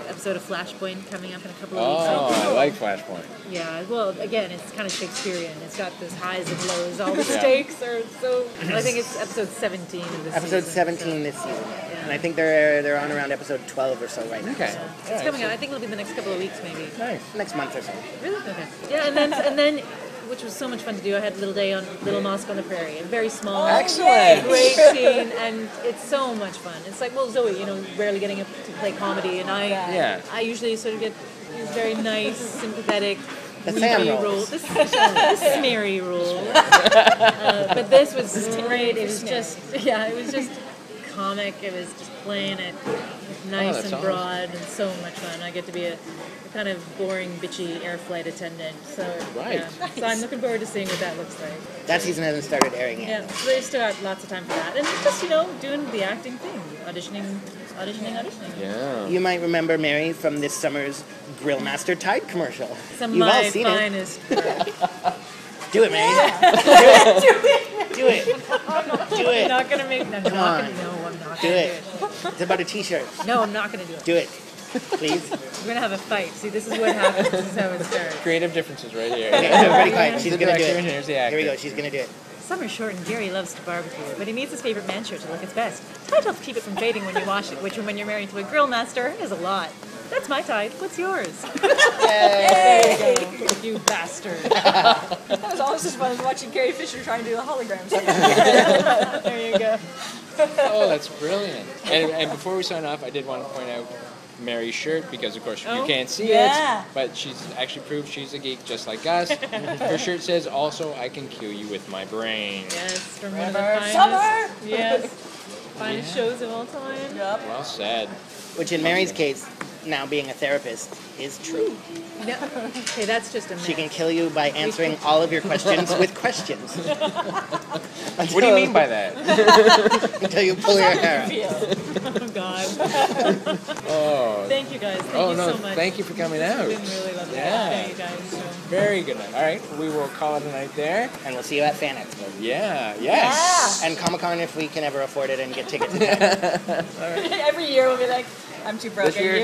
Episode of Flashpoint coming up in a couple of weeks. Oh, I like Flashpoint. Yeah, well, again, it's kind of Shakespearean. It's got those highs and lows. All the stakes are so... I think it's episode 17 of this Episode season. 17 this season. And I think they're on around episode 12 or so right now. Okay. It's coming out. I think it'll be the next couple of weeks, maybe. Nice. Next month or so. Really? Okay. Yeah, and then, which was so much fun to do, I had a little day on Little Mosque on the Prairie. A very small, Excellent. great scene, and it's so much fun. It's like, well, Zoe, rarely getting up to play comedy, and I usually sort of get these very nice, sympathetic, The Sam weepy roles. The smeary role. But this was great. It was just, it was just comic. It was just playing it nice and broad and so much fun. I get to be a kind of boring, bitchy air flight attendant. So, so I'm looking forward to seeing what that looks like. That season hasn't started airing yet. Yeah, so they've still got lots of time for that. And just, doing the acting thing. Auditioning. Yeah. You might remember Mary from this summer's Grillmaster Tide commercial. Some of You've all my seen finest work. Do it, Mary. Do it. Do it. I'm not going to make... No, I'm not going to... No, I'm not going to Do do it. it. It's about a t-shirt. No, I'm not going to do it. Do it. Please. We're going to have a fight. See, this is what happens. This is how it starts. Creative differences right here. Okay, everybody quiet. She's The going to do director, it. here's the actor. Here we go. She's going to do it. Summer's short and Gary loves to barbecue, but he needs his favorite man shirt to look its best. Tide helps keep it from fading when you wash it, which when you're married to a grill master is a lot. That's my Tide. What's yours? Hey! You bastard. That was almost as fun as watching Carrie Fisher trying to do the holograms. There you go. Oh, that's brilliant. And before we sign off, I did want to point out Mary's shirt, because of course you can't see it, but she's actually proved she's a geek just like us. Her shirt says, also, I can kill you with my brain. Yes, from one of the finest. Summer! Yes. Finest shows of all time. Yep. Well said. Which in Mary's case, now being a therapist, is true. No. Okay, that's just a myth. She can kill you by answering all of your questions with questions. What do you mean by that? Until you pull your hair out. Oh, God. Oh. Thank you, guys. Thank you so much. Thank you for coming out. It's been really lovely. Yeah. Thank you, guys. So. Very good night. All right, we will call it a night there. And we'll see you at Fan Expo. Yeah, yes. And Comic-Con if we can ever afford it and get tickets in time. Every year we'll be like, I'm too broke. This year,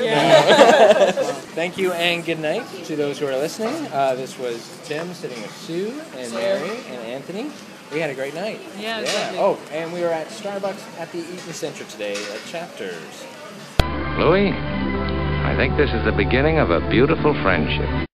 Thank you and good night to those who are listening. This was Tim sitting with Sue and Mary and Anthony. We had a great night. Yeah, exactly. Oh, and we were at Starbucks at the Eaton Center today at Chapters. Louis, I think this is the beginning of a beautiful friendship.